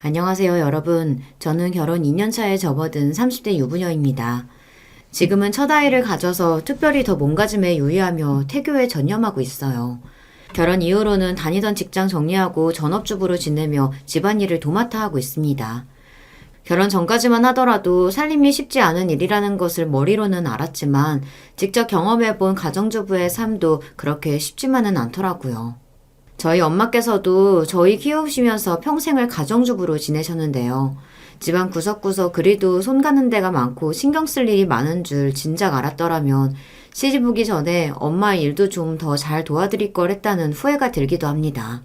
안녕하세요, 여러분. 저는 결혼 2년 차에 접어든 30대 유부녀입니다. 지금은 첫 아이를 가져서 특별히 더 몸가짐에 유의하며 태교에 전념하고 있어요. 결혼 이후로는 다니던 직장 정리하고 전업주부로 지내며 집안일을 도맡아 하고 있습니다. 결혼 전까지만 하더라도 살림이 쉽지 않은 일이라는 것을 머리로는 알았지만 직접 경험해본 가정주부의 삶도 그렇게 쉽지만은 않더라고요. 저희 엄마께서도 저희 키우시면서 평생을 가정주부로 지내셨는데요. 집안 구석구석 그리도 손 가는 데가 많고 신경 쓸 일이 많은 줄 진작 알았더라면 시집 오기 전에 엄마 일도 좀 더 잘 도와드릴 걸 했다는 후회가 들기도 합니다.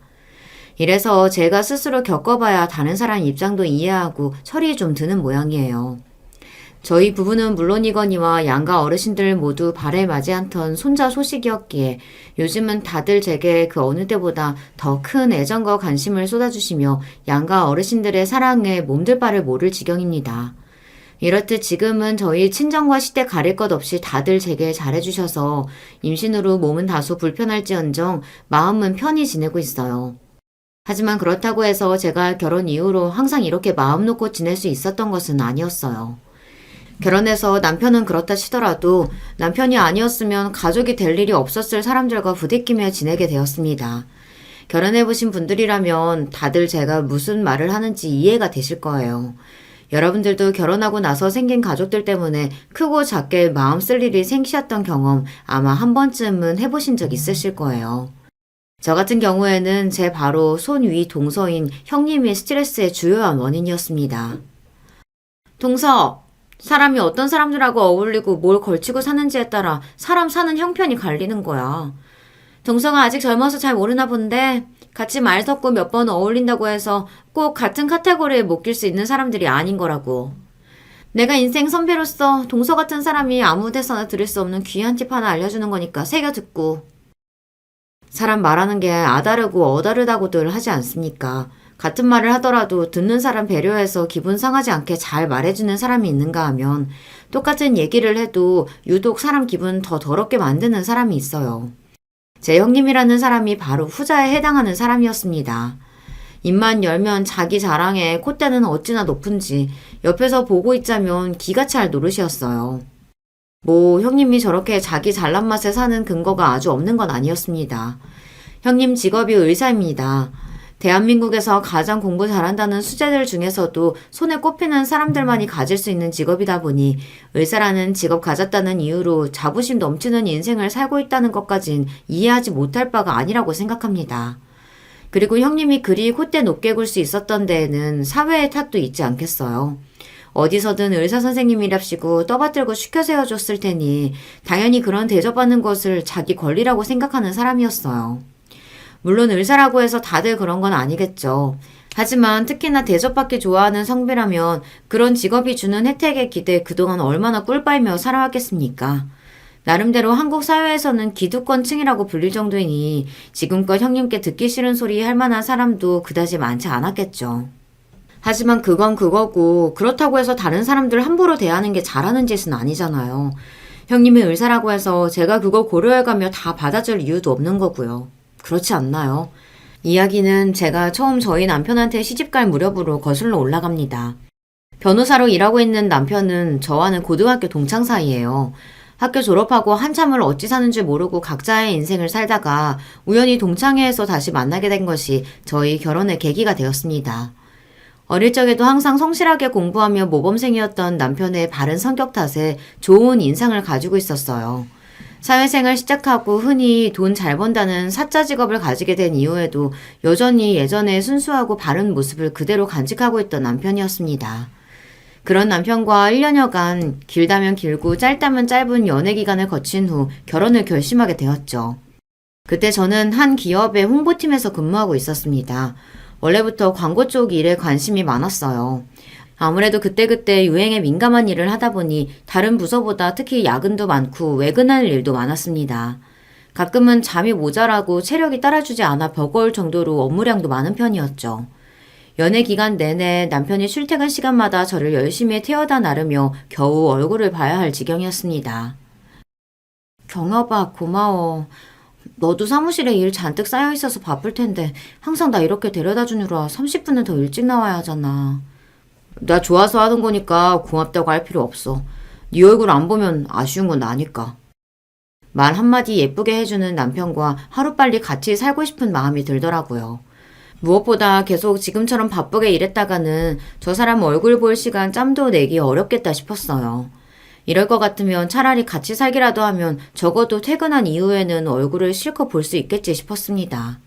이래서 제가 스스로 겪어봐야 다른 사람 입장도 이해하고 철이 좀 드는 모양이에요. 저희 부부는 물론이거니와 양가 어르신들 모두 발에 맞지 않던 손자 소식이었기에 요즘은 다들 제게 그 어느 때보다 더 큰 애정과 관심을 쏟아주시며 양가 어르신들의 사랑에 몸둘 바를 모를 지경입니다. 이렇듯 지금은 저희 친정과 시댁 가릴 것 없이 다들 제게 잘해주셔서 임신으로 몸은 다소 불편할지언정 마음은 편히 지내고 있어요. 하지만 그렇다고 해서 제가 결혼 이후로 항상 이렇게 마음 놓고 지낼 수 있었던 것은 아니었어요. 결혼해서 남편은 그렇다 치더라도 남편이 아니었으면 가족이 될 일이 없었을 사람들과 부대끼며 지내게 되었습니다. 결혼해보신 분들이라면 다들 제가 무슨 말을 하는지 이해가 되실 거예요. 여러분들도 결혼하고 나서 생긴 가족들 때문에 크고 작게 마음 쓸 일이 생기셨던 경험 아마 한 번쯤은 해보신 적 있으실 거예요. 저 같은 경우에는 제 바로 손 위 동서인 형님이 스트레스의 주요한 원인이었습니다. 동서! 사람이 어떤 사람들하고 어울리고 뭘 걸치고 사는지에 따라 사람 사는 형편이 갈리는 거야. 동서가 아직 젊어서 잘 모르나 본데 같이 말 섞고 몇 번 어울린다고 해서 꼭 같은 카테고리에 묶일 수 있는 사람들이 아닌 거라고. 내가 인생 선배로서 동서 같은 사람이 아무 데서나 들을 수 없는 귀한 팁 하나 알려주는 거니까 새겨 듣고. 사람 말하는 게 아다르고 어다르다고들 하지 않습니까? 같은 말을 하더라도 듣는 사람 배려해서 기분 상하지 않게 잘 말해주는 사람이 있는가 하면 똑같은 얘기를 해도 유독 사람 기분 더 더럽게 만드는 사람이 있어요. 제 형님이라는 사람이 바로 후자에 해당하는 사람이었습니다. 입만 열면 자기 자랑에 콧대는 어찌나 높은지 옆에서 보고 있자면 기가 찰 노릇이었어요. 뭐 형님이 저렇게 자기 잘난 맛에 사는 근거가 아주 없는 건 아니었습니다. 형님 직업이 의사입니다. 대한민국에서 가장 공부 잘한다는 수재들 중에서도 손에 꼽히는 사람들만이 가질 수 있는 직업이다 보니 의사라는 직업 가졌다는 이유로 자부심 넘치는 인생을 살고 있다는 것까진 이해하지 못할 바가 아니라고 생각합니다. 그리고 형님이 그리 콧대 높게 굴 수 있었던 데에는 사회의 탓도 있지 않겠어요. 어디서든 의사 선생님이랍시고 떠받들고 시켜 세워줬을 테니 당연히 그런 대접받는 것을 자기 권리라고 생각하는 사람이었어요. 물론 의사라고 해서 다들 그런 건 아니겠죠. 하지만 특히나 대접받기 좋아하는 성비라면 그런 직업이 주는 혜택에 기대 그동안 얼마나 꿀 빨며 살아왔겠습니까? 나름대로 한국 사회에서는 기득권층이라고 불릴 정도이니 지금껏 형님께 듣기 싫은 소리 할 만한 사람도 그다지 많지 않았겠죠. 하지만 그건 그거고 그렇다고 해서 다른 사람들 함부로 대하는 게 잘하는 짓은 아니잖아요. 형님이 의사라고 해서 제가 그걸 고려해가며 다 받아줄 이유도 없는 거고요. 그렇지 않나요? 이야기는 제가 처음 저희 남편한테 시집갈 무렵으로 거슬러 올라갑니다. 변호사로 일하고 있는 남편은 저와는 고등학교 동창 사이예요. 학교 졸업하고 한참을 어찌 사는 줄 모르고 각자의 인생을 살다가 우연히 동창회에서 다시 만나게 된 것이 저희 결혼의 계기가 되었습니다. 어릴 적에도 항상 성실하게 공부하며 모범생이었던 남편의 바른 성격 탓에 좋은 인상을 가지고 있었어요. 사회생활 시작하고 흔히 돈 잘 번다는 사짜 직업을 가지게 된 이후에도 여전히 예전의 순수하고 바른 모습을 그대로 간직하고 있던 남편이었습니다. 그런 남편과 1년여간 길다면 길고 짧다면 짧은 연애 기간을 거친 후 결혼을 결심하게 되었죠. 그때 저는 한 기업의 홍보팀에서 근무하고 있었습니다. 원래부터 광고 쪽 일에 관심이 많았어요. 아무래도 그때그때 유행에 민감한 일을 하다 보니 다른 부서보다 특히 야근도 많고 외근할 일도 많았습니다. 가끔은 잠이 모자라고 체력이 따라주지 않아 버거울 정도로 업무량도 많은 편이었죠. 연애 기간 내내 남편이 출퇴근 시간마다 저를 열심히 태워다 나르며 겨우 얼굴을 봐야 할 지경이었습니다. 경여봐, 고마워. 너도 사무실에 일 잔뜩 쌓여 있어서 바쁠 텐데 항상 나 이렇게 데려다 주느라 30분은 더 일찍 나와야 하잖아. 나 좋아서 하는 거니까 고맙다고 할 필요 없어. 네 얼굴 안 보면 아쉬운 건 나니까. 말 한마디 예쁘게 해주는 남편과 하루빨리 같이 살고 싶은 마음이 들더라고요. 무엇보다 계속 지금처럼 바쁘게 일했다가는 저 사람 얼굴 볼 시간 짬도 내기 어렵겠다 싶었어요. 이럴 것 같으면 차라리 같이 살기라도 하면 적어도 퇴근한 이후에는 얼굴을 실컷 볼 수 있겠지 싶었습니다.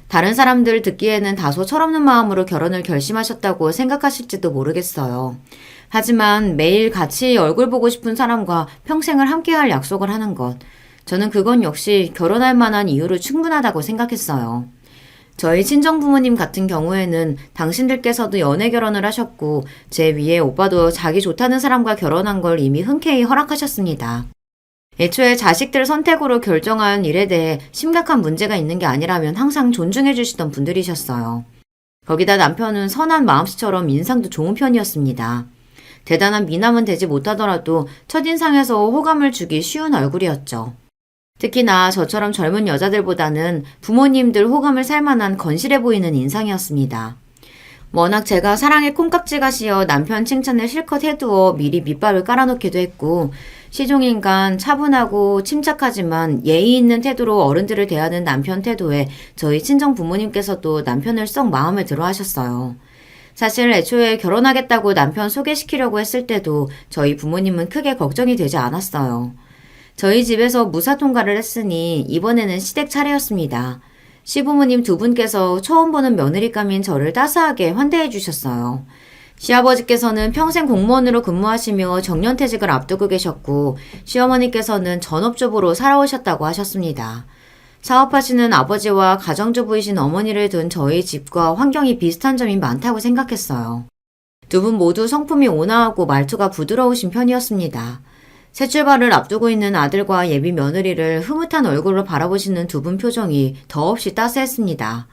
다른 사람들 듣기에는 다소 철없는 마음으로 결혼을 결심하셨다고 생각하실지도 모르겠어요. 하지만 매일 같이 얼굴 보고 싶은 사람과 평생을 함께할 약속을 하는 것, 저는 그건 역시 결혼할 만한 이유로 충분하다고 생각했어요. 저희 친정부모님 같은 경우에는 당신들께서도 연애 결혼을 하셨고 제 위에 오빠도 자기 좋다는 사람과 결혼한 걸 이미 흔쾌히 허락하셨습니다. 애초에 자식들 선택으로 결정한 일에 대해 심각한 문제가 있는 게 아니라면 항상 존중해 주시던 분들이셨어요. 거기다 남편은 선한 마음씨처럼 인상도 좋은 편이었습니다. 대단한 미남은 되지 못하더라도 첫인상에서 호감을 주기 쉬운 얼굴이었죠. 특히나 저처럼 젊은 여자들보다는 부모님들 호감을 살 만한 건실해 보이는 인상이었습니다. 워낙 제가 사랑의 콩깍지가 씌어 남편 칭찬을 실컷 해두어 미리 밑밥을 깔아놓기도 했고 시종인간 차분하고 침착하지만 예의 있는 태도로 어른들을 대하는 남편 태도에 저희 친정 부모님께서도 남편을 썩 마음에 들어 하셨어요. 사실 애초에 결혼하겠다고 남편 소개시키려고 했을 때도 저희 부모님은 크게 걱정이 되지 않았어요. 저희 집에서 무사통과를 했으니 이번에는 시댁 차례였습니다. 시부모님 두 분께서 처음 보는 며느리감인 저를 따스하게 환대해 주셨어요. 시아버지께서는 평생 공무원으로 근무하시며 정년퇴직을 앞두고 계셨고 시어머니께서는 전업주부로 살아오셨다고 하셨습니다. 사업하시는 아버지와 가정주부이신 어머니를 둔 저희 집과 환경이 비슷한 점이 많다고 생각했어요. 두 분 모두 성품이 온화하고 말투가 부드러우신 편이었습니다. 새 출발을 앞두고 있는 아들과 예비 며느리를 흐뭇한 얼굴로 바라보시는 두 분 표정이 더없이 따스했습니다.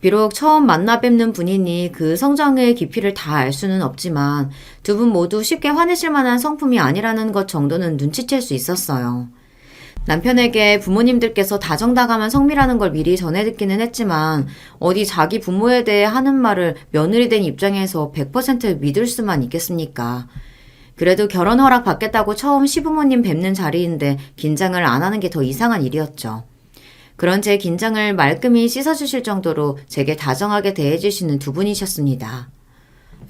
비록 처음 만나 뵙는 분이니 그 성장의 깊이를 다 알 수는 없지만 두 분 모두 쉽게 화내실 만한 성품이 아니라는 것 정도는 눈치챌 수 있었어요. 남편에게 부모님들께서 다정다감한 성미라는 걸 미리 전해 듣기는 했지만 어디 자기 부모에 대해 하는 말을 며느리 된 입장에서 100% 믿을 수만 있겠습니까? 그래도 결혼 허락 받겠다고 처음 시부모님 뵙는 자리인데 긴장을 안 하는 게 더 이상한 일이었죠. 그런 제 긴장을 말끔히 씻어주실 정도로 제게 다정하게 대해주시는 두 분이셨습니다.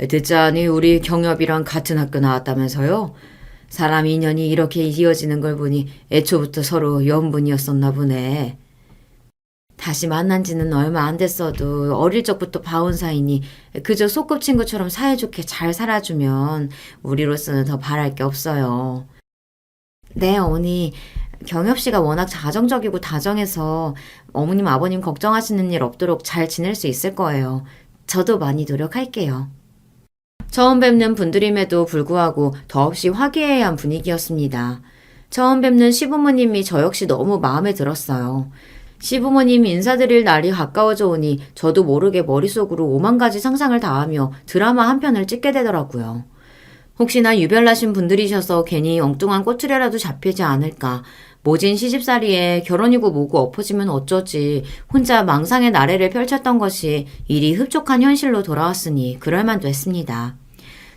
듣자니 우리 경엽이랑 같은 학교 나왔다면서요? 사람 인연이 이렇게 이어지는 걸 보니 애초부터 서로 연분이었었나 보네. 다시 만난 지는 얼마 안 됐어도 어릴 적부터 봐온 사이니 그저 소꿉친구처럼 사이좋게 잘 살아주면 우리로서는 더 바랄 게 없어요. 네, 어머니. 경엽 씨가 워낙 자정적이고 다정해서 어머님, 아버님 걱정하시는 일 없도록 잘 지낼 수 있을 거예요. 저도 많이 노력할게요. 처음 뵙는 분들임에도 불구하고 더없이 화기애애한 분위기였습니다. 처음 뵙는 시부모님이 저 역시 너무 마음에 들었어요. 시부모님 인사드릴 날이 가까워져 오니 저도 모르게 머릿속으로 5만 가지 상상을 다하며 드라마 한 편을 찍게 되더라고요. 혹시나 유별나신 분들이셔서 괜히 엉뚱한 꼬투리라도 잡히지 않을까. 모진 시집살이에 결혼이고 뭐고 엎어지면 어쩌지. 혼자 망상의 나래를 펼쳤던 것이 일이 흡족한 현실로 돌아왔으니 그럴만도 했습니다.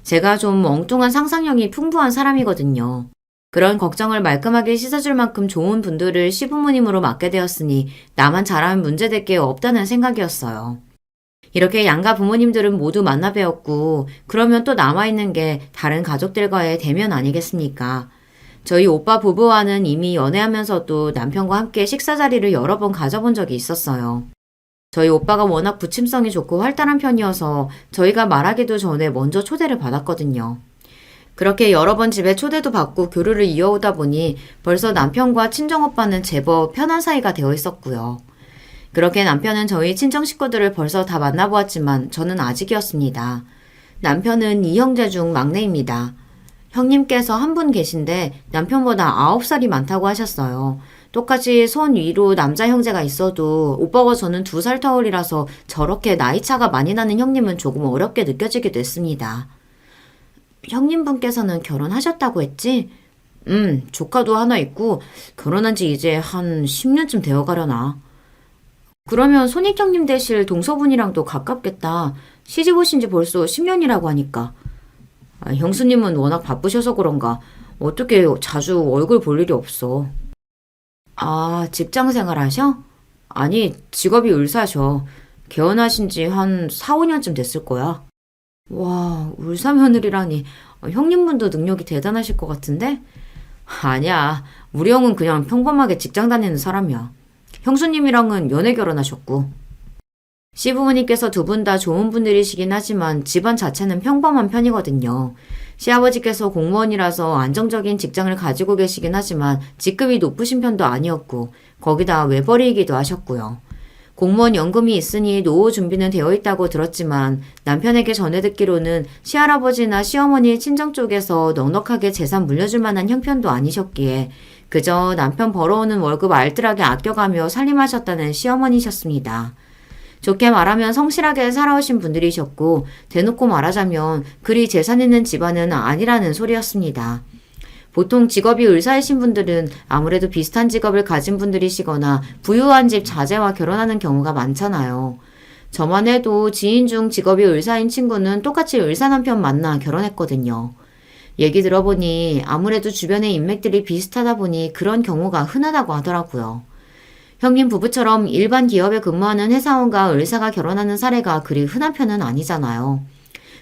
제가 좀 엉뚱한 상상력이 풍부한 사람이거든요. 그런 걱정을 말끔하게 씻어줄 만큼 좋은 분들을 시부모님으로 맡게 되었으니 나만 잘하면 문제될 게 없다는 생각이었어요. 이렇게 양가 부모님들은 모두 만나 뵈었고 그러면 또 남아있는 게 다른 가족들과의 대면 아니겠습니까? 저희 오빠 부부와는 이미 연애하면서도 남편과 함께 식사 자리를 여러 번 가져본 적이 있었어요. 저희 오빠가 워낙 부침성이 좋고 활달한 편이어서 저희가 말하기도 전에 먼저 초대를 받았거든요. 그렇게 여러 번 집에 초대도 받고 교류를 이어오다 보니 벌써 남편과 친정오빠는 제법 편한 사이가 되어 있었고요. 그렇게 남편은 저희 친정 식구들을 벌써 다 만나보았지만 저는 아직이었습니다. 남편은 2형제 중 막내입니다. 형님께서 한 분 계신데 남편보다 9살이 많다고 하셨어요. 똑같이 손 위로 남자 형제가 있어도 오빠와 저는 2살 터울이라서 저렇게 나이 차가 많이 나는 형님은 조금 어렵게 느껴지기도 했습니다. 형님분께서는 결혼하셨다고 했지? 조카도 하나 있고 결혼한 지 이제 한 10년쯤 되어 가려나. 그러면 손익경님 되실 동서분이랑도 가깝겠다. 시집 오신 지 벌써 10년이라고 하니까. 형수님은 워낙 바쁘셔서 그런가. 어떻게 자주 얼굴 볼 일이 없어. 아, 직장 생활 하셔? 아니, 직업이 의사셔. 개원하신 지 한 4, 5년쯤 됐을 거야. 와, 의사 며느리라니. 형님분도 능력이 대단하실 것 같은데? 아니야. 우리 형은 그냥 평범하게 직장 다니는 사람이야. 형수님이랑은 연애 결혼하셨고. 시부모님께서 두 분 다 좋은 분들이시긴 하지만 집안 자체는 평범한 편이거든요. 시아버지께서 공무원이라서 안정적인 직장을 가지고 계시긴 하지만 직급이 높으신 편도 아니었고 거기다 외벌이이기도 하셨고요. 공무원 연금이 있으니 노후 준비는 되어 있다고 들었지만 남편에게 전해 듣기로는 시할아버지나 시어머니 친정 쪽에서 넉넉하게 재산 물려줄 만한 형편도 아니셨기에 그저 남편 벌어오는 월급 알뜰하게 아껴가며 살림하셨다는 시어머니셨습니다. 좋게 말하면 성실하게 살아오신 분들이셨고 대놓고 말하자면 그리 재산 있는 집안은 아니라는 소리였습니다. 보통 직업이 의사이신 분들은 아무래도 비슷한 직업을 가진 분들이시거나 부유한 집 자제와 결혼하는 경우가 많잖아요. 저만 해도 지인 중 직업이 의사인 친구는 똑같이 의사 남편 만나 결혼했거든요. 얘기 들어보니 아무래도 주변의 인맥들이 비슷하다 보니 그런 경우가 흔하다고 하더라고요. 형님 부부처럼 일반 기업에 근무하는 회사원과 의사가 결혼하는 사례가 그리 흔한 편은 아니잖아요.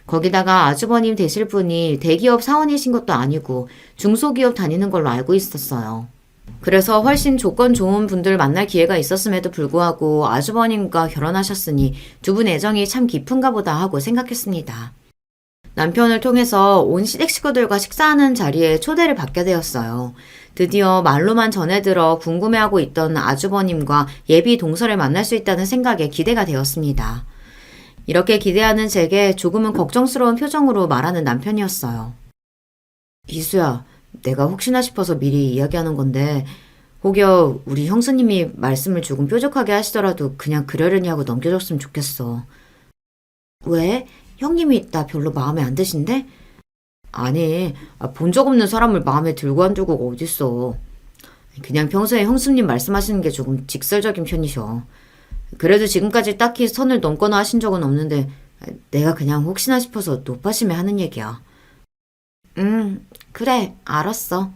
거기다가 아주버님 되실 분이 대기업 사원이신 것도 아니고 중소기업 다니는 걸로 알고 있었어요. 그래서 훨씬 조건 좋은 분들 만날 기회가 있었음에도 불구하고 아주버님과 결혼하셨으니 두 분 애정이 참 깊은가 보다 하고 생각했습니다. 남편을 통해서 온 시댁 식구들과 식사하는 자리에 초대를 받게 되었어요. 드디어 말로만 전해 들어 궁금해하고 있던 아주버님과 예비 동서를 만날 수 있다는 생각에 기대가 되었습니다. 이렇게 기대하는 제게 조금은 걱정스러운 표정으로 말하는 남편이었어요. 이수야, 내가 혹시나 싶어서 미리 이야기하는 건데 혹여 우리 형수님이 말씀을 조금 뾰족하게 하시더라도 그냥 그러려니 하고 넘겨줬으면 좋겠어. 왜? 형님이 나 별로 마음에 안 드신데? 아니, 본 적 없는 사람을 마음에 들고 한 적가 어딨어. 그냥 평소에 형수님 말씀하시는 게 조금 직설적인 편이셔. 그래도 지금까지 딱히 선을 넘거나 하신 적은 없는데 내가 그냥 혹시나 싶어서 높아심에 하는 얘기야. 그래, 알았어.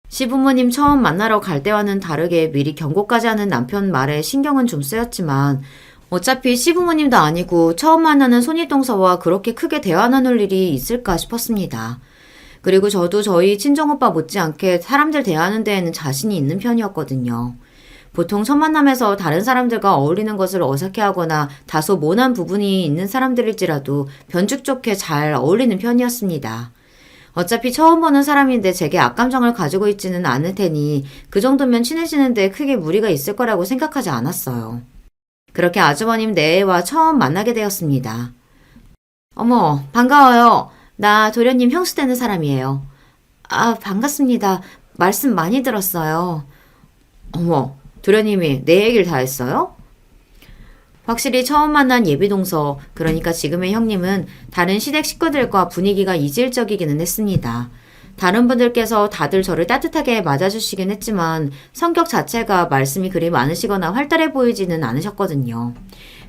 시부모님 처음 만나러 갈 때와는 다르게 미리 경고까지 하는 남편 말에 신경은 좀 쓰였지만 어차피 시부모님도 아니고 처음 만나는 손윗동서와 그렇게 크게 대화 나눌 일이 있을까 싶었습니다. 그리고 저도 저희 친정오빠 못지않게 사람들 대하는 데에는 자신이 있는 편이었거든요. 보통 첫 만남에서 다른 사람들과 어울리는 것을 어색해하거나 다소 모난 부분이 있는 사람들일지라도 변죽 좋게 잘 어울리는 편이었습니다. 어차피 처음 보는 사람인데 제게 악감정을 가지고 있지는 않을 테니 그 정도면 친해지는데 크게 무리가 있을 거라고 생각하지 않았어요. 그렇게 아주버님 내외와 처음 만나게 되었습니다. 어머, 반가워요. 나 도련님 형수 되는 사람이에요. 아, 반갑습니다. 말씀 많이 들었어요. 어머, 도련님이 내 얘기를 다 했어요? 확실히 처음 만난 예비동서, 그러니까 지금의 형님은 다른 시댁 식구들과 분위기가 이질적이기는 했습니다. 다른 분들께서 다들 저를 따뜻하게 맞아주시긴 했지만 성격 자체가 말씀이 그리 많으시거나 활달해 보이지는 않으셨거든요.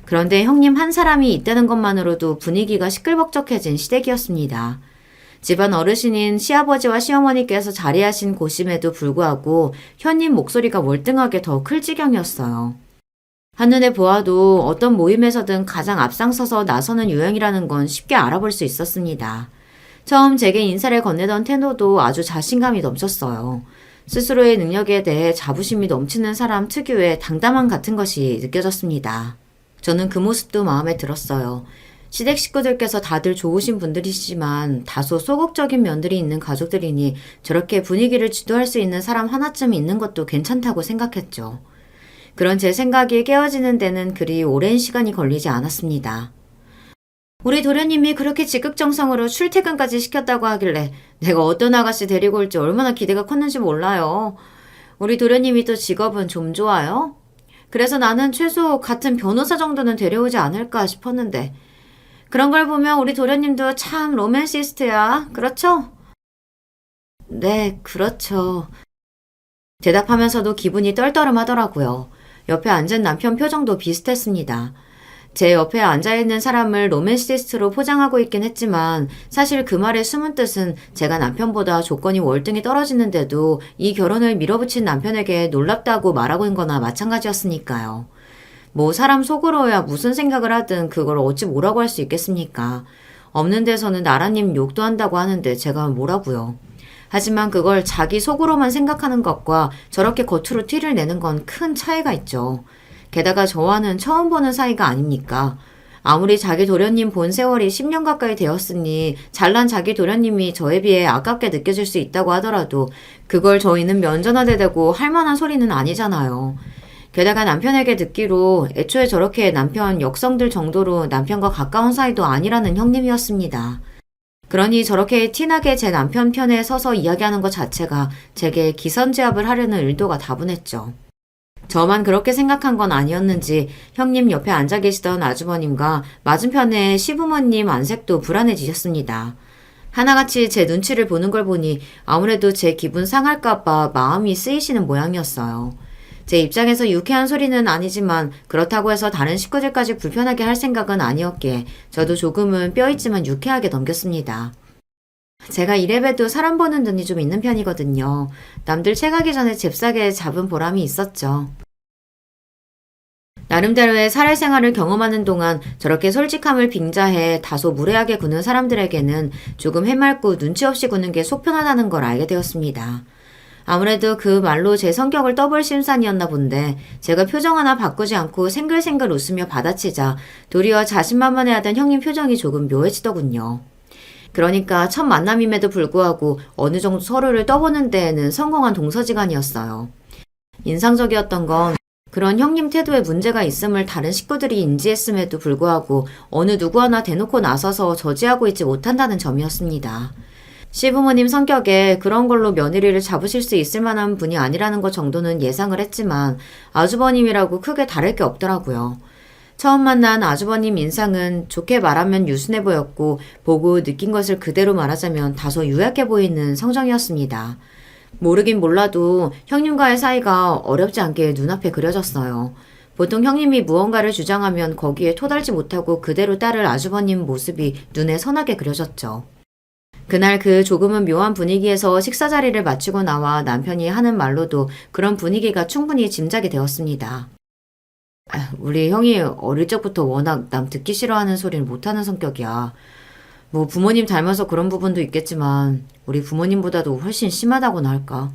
그런데 형님 한 사람이 있다는 것만으로도 분위기가 시끌벅적해진 시댁이었습니다. 집안 어르신인 시아버지와 시어머니께서 자리하신 곳임에도 불구하고 현님 목소리가 월등하게 더 클 지경이었어요. 한눈에 보아도 어떤 모임에서든 가장 앞장서서 나서는 유형이라는 건 쉽게 알아볼 수 있었습니다. 처음 제게 인사를 건네던 태도도 아주 자신감이 넘쳤어요. 스스로의 능력에 대해 자부심이 넘치는 사람 특유의 당담함 같은 것이 느껴졌습니다. 저는 그 모습도 마음에 들었어요. 시댁 식구들께서 다들 좋으신 분들이시지만 다소 소극적인 면들이 있는 가족들이니 저렇게 분위기를 주도할 수 있는 사람 하나쯤 있는 것도 괜찮다고 생각했죠. 그런 제 생각이 깨어지는 데는 그리 오랜 시간이 걸리지 않았습니다. 우리 도련님이 그렇게 적극정성으로 출퇴근까지 시켰다고 하길래 내가 어떤 아가씨 데리고 올지 얼마나 기대가 컸는지 몰라요. 우리 도련님이 또 직업은 좀 좋아요? 그래서 나는 최소 같은 변호사 정도는 데려오지 않을까 싶었는데 그런 걸 보면 우리 도련님도 참 로맨시스트야. 그렇죠? 네, 그렇죠. 대답하면서도 기분이 떨떠름하더라고요. 옆에 앉은 남편 표정도 비슷했습니다. 제 옆에 앉아있는 사람을 로맨시스트로 포장하고 있긴 했지만 사실 그 말의 숨은 뜻은 제가 남편보다 조건이 월등히 떨어지는데도 이 결혼을 밀어붙인 남편에게 놀랍다고 말하고 있는 거나 마찬가지였으니까요. 뭐 사람 속으로야 무슨 생각을 하든 그걸 어찌 뭐라고 할 수 있겠습니까? 없는 데서는 나라님 욕도 한다고 하는데 제가 뭐라고요. 하지만 그걸 자기 속으로만 생각하는 것과 저렇게 겉으로 티를 내는 건 큰 차이가 있죠. 게다가 저와는 처음 보는 사이가 아닙니까? 아무리 자기 도련님 본 세월이 10년 가까이 되었으니 잘난 자기 도련님이 저에 비해 아깝게 느껴질 수 있다고 하더라도 그걸 저희는 면전화대대고 할 만한 소리는 아니잖아요. 게다가 남편에게 듣기로 애초에 저렇게 남편 역성들 정도로 남편과 가까운 사이도 아니라는 형님이었습니다. 그러니 저렇게 티나게 제 남편 편에 서서 이야기하는 것 자체가 제게 기선제압을 하려는 의도가 다분했죠. 저만 그렇게 생각한 건 아니었는지 형님 옆에 앉아 계시던 아주버님과 맞은편에 시부모님 안색도 불안해지셨습니다. 하나같이 제 눈치를 보는 걸 보니 아무래도 제 기분 상할까봐 마음이 쓰이시는 모양이었어요. 제 입장에서 유쾌한 소리는 아니지만 그렇다고 해서 다른 식구들까지 불편하게 할 생각은 아니었기에 저도 조금은 뼈있지만 유쾌하게 넘겼습니다. 제가 이래봬도 사람 보는 눈이 좀 있는 편이거든요. 남들 채가기 전에 잽싸게 잡은 보람이 있었죠. 나름대로의 사회생활을 경험하는 동안 저렇게 솔직함을 빙자해 다소 무례하게 구는 사람들에게는 조금 해맑고 눈치 없이 구는 게 속 편하다는 걸 알게 되었습니다. 아무래도 그 말로 제 성격을 떠볼 심산이었나 본데 제가 표정 하나 바꾸지 않고 생글생글 웃으며 받아치자 도리어 자신만만해하던 형님 표정이 조금 묘해지더군요. 그러니까 첫 만남임에도 불구하고 어느 정도 서로를 떠보는 데에는 성공한 동서지간이었어요. 인상적이었던 건 그런 형님 태도에 문제가 있음을 다른 식구들이 인지했음에도 불구하고 어느 누구 하나 대놓고 나서서 저지하고 있지 못한다는 점이었습니다. 시부모님 성격에 그런 걸로 며느리를 잡으실 수 있을 만한 분이 아니라는 것 정도는 예상을 했지만 아주버님이라고 크게 다를 게 없더라고요. 처음 만난 아주버님 인상은 좋게 말하면 유순해 보였고 보고 느낀 것을 그대로 말하자면 다소 유약해 보이는 성정이었습니다. 모르긴 몰라도 형님과의 사이가 어렵지 않게 눈앞에 그려졌어요. 보통 형님이 무언가를 주장하면 거기에 토달지 못하고 그대로 따를 아주버님 모습이 눈에 선하게 그려졌죠. 그날 그 조금은 묘한 분위기에서 식사 자리를 마치고 나와 남편이 하는 말로도 그런 분위기가 충분히 짐작이 되었습니다. 우리 형이 어릴 적부터 워낙 남 듣기 싫어하는 소리를 못하는 성격이야. 뭐 부모님 닮아서 그런 부분도 있겠지만 우리 부모님보다도 훨씬 심하다고나 할까.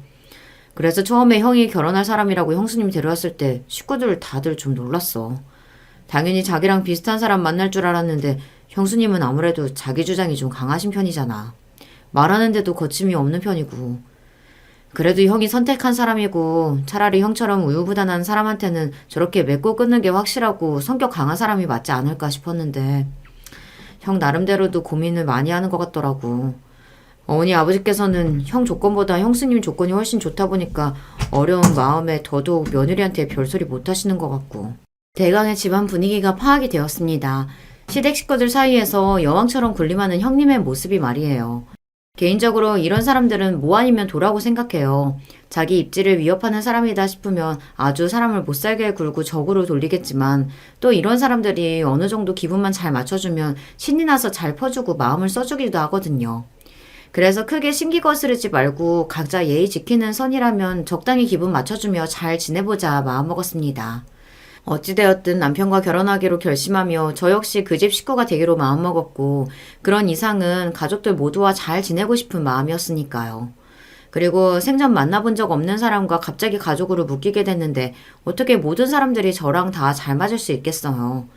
그래서 처음에 형이 결혼할 사람이라고 형수님 데려왔을 때 식구들 다들 좀 놀랐어. 당연히 자기랑 비슷한 사람 만날 줄 알았는데 형수님은 아무래도 자기 주장이 좀 강하신 편이잖아. 말하는데도 거침이 없는 편이고. 그래도 형이 선택한 사람이고 차라리 형처럼 우유부단한 사람한테는 저렇게 맺고 끊는 게 확실하고 성격 강한 사람이 맞지 않을까 싶었는데 형 나름대로도 고민을 많이 하는 것 같더라고. 어머니 아버지께서는 형 조건보다 형수님 조건이 훨씬 좋다 보니까 어려운 마음에 더더욱 며느리한테 별소리 못 하시는 것 같고. 대강의 집안 분위기가 파악이 되었습니다. 시댁 식구들 사이에서 여왕처럼 군림하는 형님의 모습이 말이에요. 개인적으로 이런 사람들은 뭐 아니면 도라고 생각해요. 자기 입지를 위협하는 사람이다 싶으면 아주 사람을 못살게 굴고 적으로 돌리겠지만 또 이런 사람들이 어느 정도 기분만 잘 맞춰주면 신이 나서 잘 퍼주고 마음을 써주기도 하거든요. 그래서 크게 신기 거스르지 말고 각자 예의 지키는 선이라면 적당히 기분 맞춰주며 잘 지내보자 마음먹었습니다. 어찌되었든 남편과 결혼하기로 결심하며 저 역시 그 집 식구가 되기로 마음먹었고 그런 이상은 가족들 모두와 잘 지내고 싶은 마음이었으니까요. 그리고 생전 만나본 적 없는 사람과 갑자기 가족으로 묶이게 됐는데 어떻게 모든 사람들이 저랑 다 잘 맞을 수 있겠어요.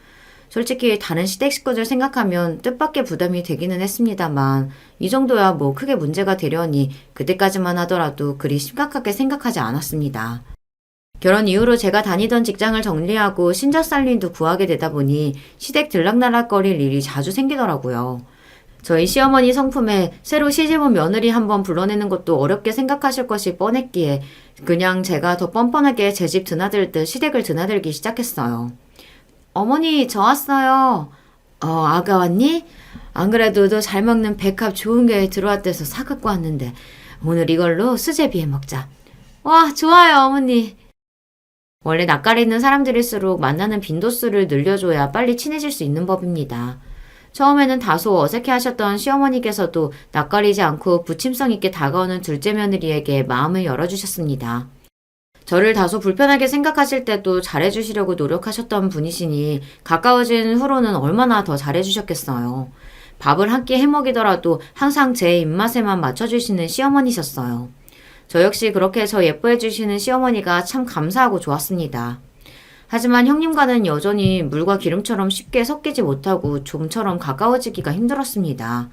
솔직히 다른 시댁 식구들 생각하면 뜻밖의 부담이 되기는 했습니다만 이 정도야 뭐 크게 문제가 되려니 그때까지만 하더라도 그리 심각하게 생각하지 않았습니다. 결혼 이후로 제가 다니던 직장을 정리하고 신작 살림도 구하게 되다 보니 시댁 들락날락거릴 일이 자주 생기더라고요. 저희 시어머니 성품에 새로 시집온 며느리 한번 불러내는 것도 어렵게 생각하실 것이 뻔했기에 그냥 제가 더 뻔뻔하게 제 집 드나들듯 시댁을 드나들기 시작했어요. 어머니 저 왔어요. 아가 왔니? 안 그래도 너 잘 먹는 백합 좋은 게 들어왔대서 사갖고 왔는데 오늘 이걸로 수제비 해 먹자. 와, 좋아요, 어머니. 원래 낯가리 있는 사람들일수록 만나는 빈도수를 늘려줘야 빨리 친해질 수 있는 법입니다. 처음에는 다소 어색해 하셨던 시어머니께서도 낯가리지 않고 부침성 있게 다가오는 둘째 며느리에게 마음을 열어주셨습니다. 저를 다소 불편하게 생각하실 때도 잘해주시려고 노력하셨던 분이시니 가까워진 후로는 얼마나 더 잘해주셨겠어요. 밥을 한 끼 해먹이더라도 항상 제 입맛에만 맞춰주시는 시어머니셨어요. 저 역시 그렇게 저 예뻐해주시는 시어머니가 참 감사하고 좋았습니다. 하지만 형님과는 여전히 물과 기름처럼 쉽게 섞이지 못하고 좀처럼 가까워지기가 힘들었습니다.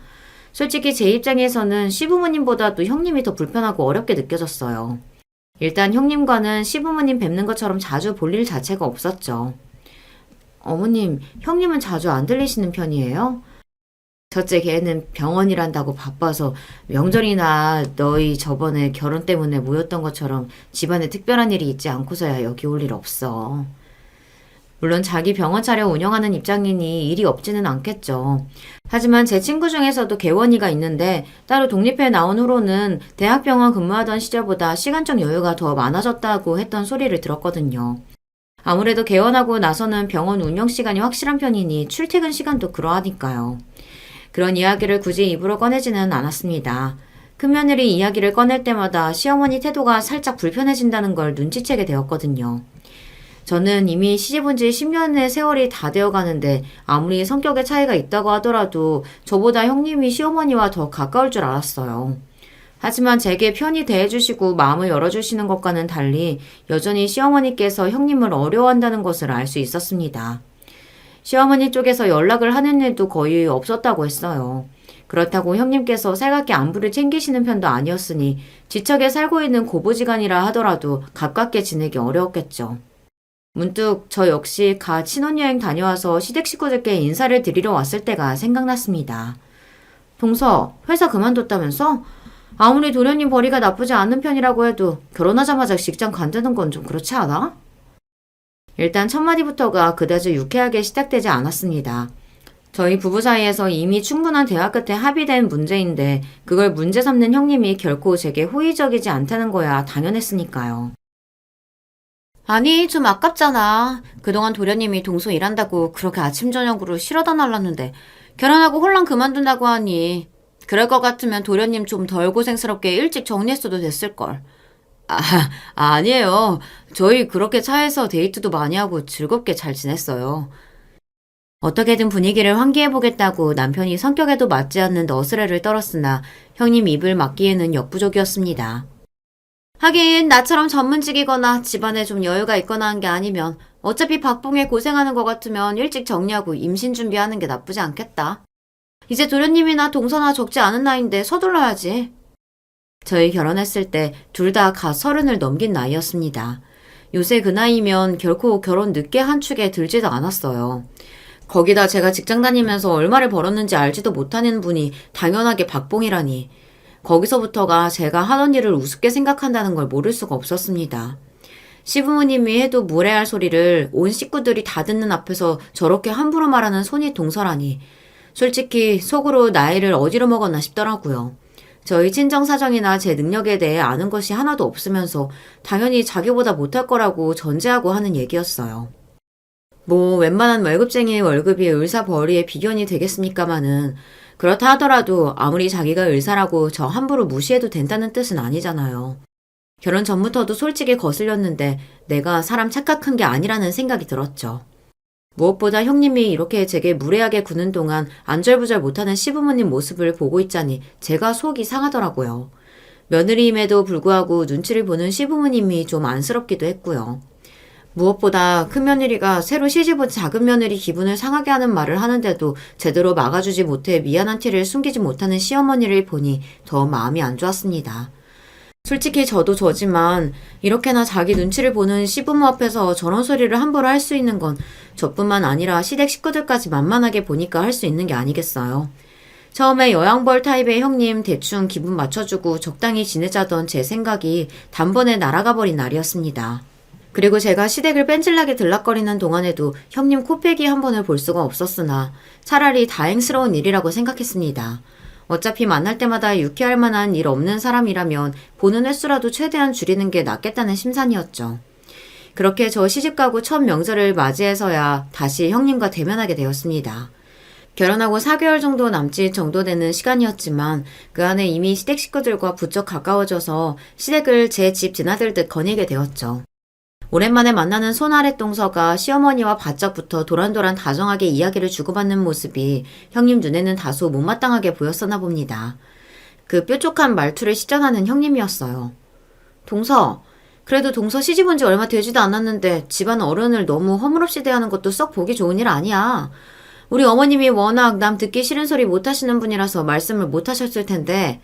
솔직히 제 입장에서는 시부모님보다도 형님이 더 불편하고 어렵게 느껴졌어요. 일단 형님과는 시부모님 뵙는 것처럼 자주 볼 일 자체가 없었죠. 어머님, 형님은 자주 안 들리시는 편이에요? 첫째 걔는 병원이란다고 바빠서 명절이나 너희 저번에 결혼 때문에 모였던 것처럼 집안에 특별한 일이 있지 않고서야 여기 올 일 없어. 물론 자기 병원 차려 운영하는 입장이니 일이 없지는 않겠죠. 하지만 제 친구 중에서도 개원이가 있는데 따로 독립해 나온 후로는 대학병원 근무하던 시절보다 시간적 여유가 더 많아졌다고 했던 소리를 들었거든요. 아무래도 개원하고 나서는 병원 운영 시간이 확실한 편이니 출퇴근 시간도 그러하니까요. 그런 이야기를 굳이 입으로 꺼내지는 않았습니다. 큰며느리 이야기를 꺼낼 때마다 시어머니 태도가 살짝 불편해진다는 걸 눈치채게 되었거든요. 저는 이미 시집온 지 10년의 세월이 다 되어 가는데 아무리 성격의 차이가 있다고 하더라도 저보다 형님이 시어머니와 더 가까울 줄 알았어요. 하지만 제게 편히 대해주시고 마음을 열어주시는 것과는 달리 여전히 시어머니께서 형님을 어려워한다는 것을 알 수 있었습니다. 시어머니 쪽에서 연락을 하는 일도 거의 없었다고 했어요. 그렇다고 형님께서 살갑게 안부를 챙기시는 편도 아니었으니 지척에 살고 있는 고부지간이라 하더라도 가깝게 지내기 어려웠겠죠. 문득 저 역시 갓 신혼여행 다녀와서 시댁 식구들께 인사를 드리러 왔을 때가 생각났습니다. 동서, 회사 그만뒀다면서? 아무리 도련님 벌이가 나쁘지 않은 편이라고 해도 결혼하자마자 직장 간다는 건 좀 그렇지 않아? 일단 첫 마디부터가 그다지 유쾌하게 시작되지 않았습니다. 저희 부부 사이에서 이미 충분한 대화 끝에 합의된 문제인데 그걸 문제 삼는 형님이 결코 제게 호의적이지 않다는 거야 당연했으니까요. 아니, 좀 아깝잖아. 그동안 도련님이 동서 일한다고 그렇게 아침 저녁으로 실어다 날랐는데 결혼하고 홀랑 그만둔다고 하니 그럴 것 같으면 도련님 좀 덜 고생스럽게 일찍 정리했어도 됐을걸. 아, 아니에요. 저희 그렇게 차에서 데이트도 많이 하고 즐겁게 잘 지냈어요. 어떻게든 분위기를 환기해보겠다고 남편이 성격에도 맞지 않는 너스레를 떨었으나 형님 입을 막기에는 역부족이었습니다. 하긴 나처럼 전문직이거나 집안에 좀 여유가 있거나 한 게 아니면 어차피 박봉에 고생하는 것 같으면 일찍 정리하고 임신 준비하는 게 나쁘지 않겠다. 이제 도련님이나 동서나 적지 않은 나이인데 서둘러야지. 저희 결혼했을 때 둘 다 갓 30을 넘긴 나이였습니다. 요새 그 나이면 결코 결혼 늦게 한 축에 들지도 않았어요. 거기다 제가 직장 다니면서 얼마를 벌었는지 알지도 못하는 분이 당연하게 박봉이라니. 거기서부터가 제가 하던 일을 우습게 생각한다는 걸 모를 수가 없었습니다. 시부모님이 해도 무례할 소리를 온 식구들이 다 듣는 앞에서 저렇게 함부로 말하는 손이 동서라니. 솔직히 속으로 나이를 어디로 먹었나 싶더라고요. 저희 친정 사정이나 제 능력에 대해 아는 것이 하나도 없으면서 당연히 자기보다 못할 거라고 전제하고 하는 얘기였어요. 뭐 웬만한 월급쟁이의 월급이 의사 벌이에 비견이 되겠습니까마는 그렇다 하더라도 아무리 자기가 의사라고 저 함부로 무시해도 된다는 뜻은 아니잖아요. 결혼 전부터도 솔직히 거슬렸는데 내가 사람 착각한 게 아니라는 생각이 들었죠. 무엇보다 형님이 이렇게 제게 무례하게 구는 동안 안절부절 못하는 시부모님 모습을 보고 있자니 제가 속이 상하더라고요. 며느리임에도 불구하고 눈치를 보는 시부모님이 좀 안쓰럽기도 했고요. 무엇보다 큰며느리가 새로 시집온 작은 며느리 기분을 상하게 하는 말을 하는데도 제대로 막아주지 못해 미안한 티를 숨기지 못하는 시어머니를 보니 더 마음이 안 좋았습니다. 솔직히 저도 저지만 이렇게나 자기 눈치를 보는 시부모 앞에서 저런 소리를 함부로 할 수 있는 건 저뿐만 아니라 시댁 식구들까지 만만하게 보니까 할 수 있는 게 아니겠어요. 처음에 여양벌 타입의 형님 대충 기분 맞춰주고 적당히 지내자던 제 생각이 단번에 날아가 버린 날이었습니다. 그리고 제가 시댁을 뺀질나게 들락거리는 동안에도 형님 코빼기 한 번을 볼 수가 없었으나 차라리 다행스러운 일이라고 생각했습니다. 어차피 만날 때마다 유쾌할 만한 일 없는 사람이라면 보는 횟수라도 최대한 줄이는 게 낫겠다는 심산이었죠. 그렇게 저 시집가고 첫 명절을 맞이해서야 다시 형님과 대면하게 되었습니다. 결혼하고 4개월 정도 남짓 정도 되는 시간이었지만 그 안에 이미 시댁 식구들과 부쩍 가까워져서 시댁을 제 집 드나들듯 거니게 되었죠. 오랜만에 만나는 손아랫동서가 시어머니와 바짝 붙어 도란도란 다정하게 이야기를 주고받는 모습이 형님 눈에는 다소 못마땅하게 보였었나 봅니다. 그 뾰족한 말투를 시전하는 형님이었어요. 동서, 그래도 동서 시집 온 지 얼마 되지도 않았는데 집안 어른을 너무 허물없이 대하는 것도 썩 보기 좋은 일 아니야. 우리 어머님이 워낙 남 듣기 싫은 소리 못 하시는 분이라서 말씀을 못 하셨을 텐데.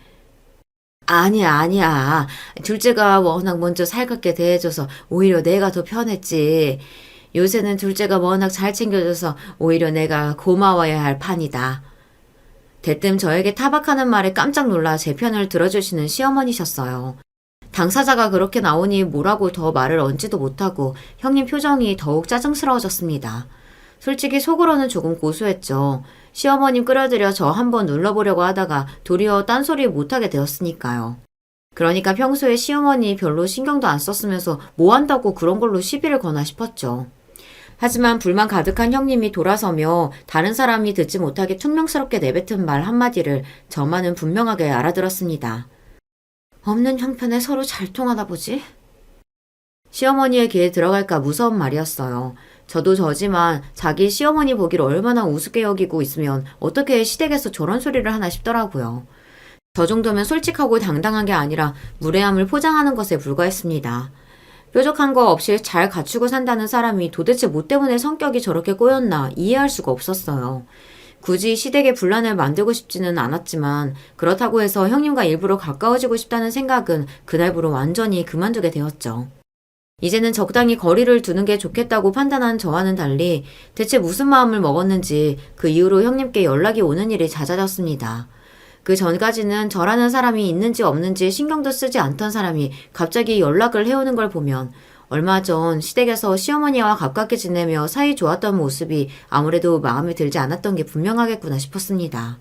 아니야. 둘째가 워낙 먼저 살갑게 대해줘서 오히려 내가 더 편했지. 요새는 둘째가 워낙 잘 챙겨줘서 오히려 내가 고마워야 할 판이다. 대뜸 저에게 타박하는 말에 깜짝 놀라 제 편을 들어주시는 시어머니셨어요. 당사자가 그렇게 나오니 뭐라고 더 말을 얹지도 못하고 형님 표정이 더욱 짜증스러워졌습니다. 솔직히 속으로는 조금 고소했죠. 시어머님 끌어들여 저 한번 눌러보려고 하다가 도리어 딴소리 못하게 되었으니까요. 그러니까 평소에 시어머니 별로 신경도 안 썼으면서 뭐 한다고 그런 걸로 시비를 거나 싶었죠. 하지만 불만 가득한 형님이 돌아서며 다른 사람이 듣지 못하게 퉁명스럽게 내뱉은 말 한마디를 저만은 분명하게 알아들었습니다. 없는 형편에 서로 잘 통하나 보지? 시어머니의 귀에 들어갈까 무서운 말이었어요. 저도 저지만 자기 시어머니 보기를 얼마나 우습게 여기고 있으면 어떻게 시댁에서 저런 소리를 하나 싶더라고요. 저 정도면 솔직하고 당당한 게 아니라 무례함을 포장하는 것에 불과했습니다. 뾰족한 거 없이 잘 갖추고 산다는 사람이 도대체 뭐 때문에 성격이 저렇게 꼬였나 이해할 수가 없었어요. 굳이 시댁에 분란을 만들고 싶지는 않았지만 그렇다고 해서 형님과 일부러 가까워지고 싶다는 생각은 그날부로 완전히 그만두게 되었죠. 이제는 적당히 거리를 두는 게 좋겠다고 판단한 저와는 달리 대체 무슨 마음을 먹었는지 그 이후로 형님께 연락이 오는 일이 잦아졌습니다. 그 전까지는 저라는 사람이 있는지 없는지 신경도 쓰지 않던 사람이 갑자기 연락을 해오는 걸 보면 얼마 전 시댁에서 시어머니와 가깝게 지내며 사이 좋았던 모습이 아무래도 마음에 들지 않았던 게 분명하겠구나 싶었습니다.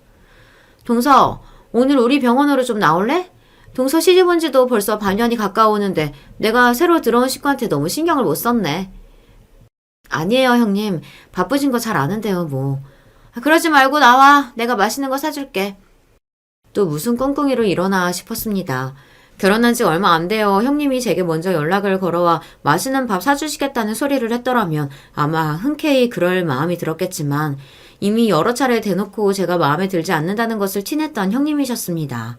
동서, 오늘 우리 병원으로 좀 나올래? 동서 시집 온 지도 벌써 반년이 가까워오는데 내가 새로 들어온 식구한테 너무 신경을 못 썼네. 아니에요, 형님. 바쁘신 거 잘 아는데요, 뭐. 그러지 말고 나와. 내가 맛있는 거 사줄게. 또 무슨 꿍꿍이로 일어나 싶었습니다. 결혼한 지 얼마 안 돼요. 형님이 제게 먼저 연락을 걸어와 맛있는 밥 사주시겠다는 소리를 했더라면 아마 흔쾌히 그럴 마음이 들었겠지만 이미 여러 차례 대놓고 제가 마음에 들지 않는다는 것을 티냈던 형님이셨습니다.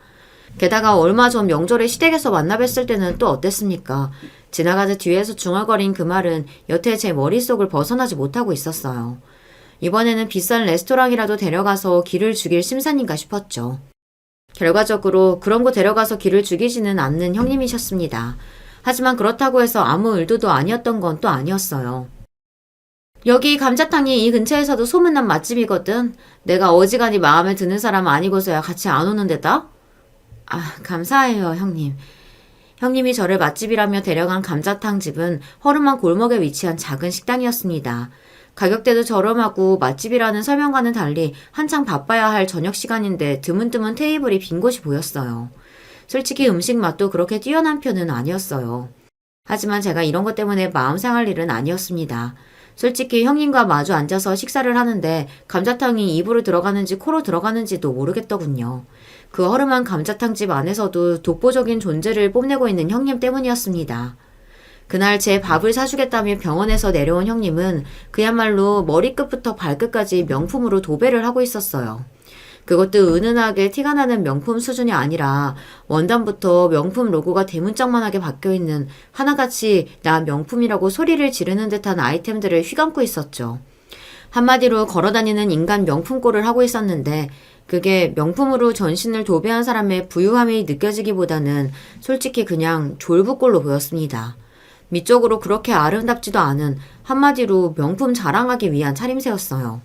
게다가 얼마 전 명절에 시댁에서 만나 뵀을 때는 또 어땠습니까? 지나가듯 뒤에서 중얼거린 그 말은 여태 제 머릿속을 벗어나지 못하고 있었어요. 이번에는 비싼 레스토랑이라도 데려가서 기를 죽일 심산인가 싶었죠. 결과적으로 그런 거 데려가서 기를 죽이지는 않는 형님이셨습니다. 하지만 그렇다고 해서 아무 의도도 아니었던 건 또 아니었어요. 여기 감자탕이 이 근처에서도 소문난 맛집이거든. 내가 어지간히 마음에 드는 사람 아니고서야 같이 안 오는 데다? 감사해요, 형님. 형님이 저를 맛집이라며 데려간 감자탕 집은 허름한 골목에 위치한 작은 식당이었습니다. 가격대도 저렴하고 맛집이라는 설명과는 달리 한창 바빠야 할 저녁 시간인데 드문드문 테이블이 빈 곳이 보였어요. 솔직히 음식 맛도 그렇게 뛰어난 편은 아니었어요. 하지만 제가 이런 것 때문에 마음 상할 일은 아니었습니다. 솔직히 형님과 마주 앉아서 식사를 하는데 감자탕이 입으로 들어가는지 코로 들어가는지도 모르겠더군요. 그 허름한 감자탕집 안에서도 독보적인 존재를 뽐내고 있는 형님 때문이었습니다. 그날 제 밥을 사주겠다며 병원에서 내려온 형님은 그야말로 머리끝부터 발끝까지 명품으로 도배를 하고 있었어요. 그것도 은은하게 티가 나는 명품 수준이 아니라 원단부터 명품 로고가 대문짝만하게 박혀있는 하나같이 나 명품이라고 소리를 지르는 듯한 아이템들을 휘감고 있었죠. 한마디로 걸어다니는 인간 명품꼴을 하고 있었는데 그게 명품으로 전신을 도배한 사람의 부유함이 느껴지기보다는 솔직히 그냥 졸부꼴로 보였습니다. 미적으로 그렇게 아름답지도 않은 한마디로 명품 자랑하기 위한 차림새였어요.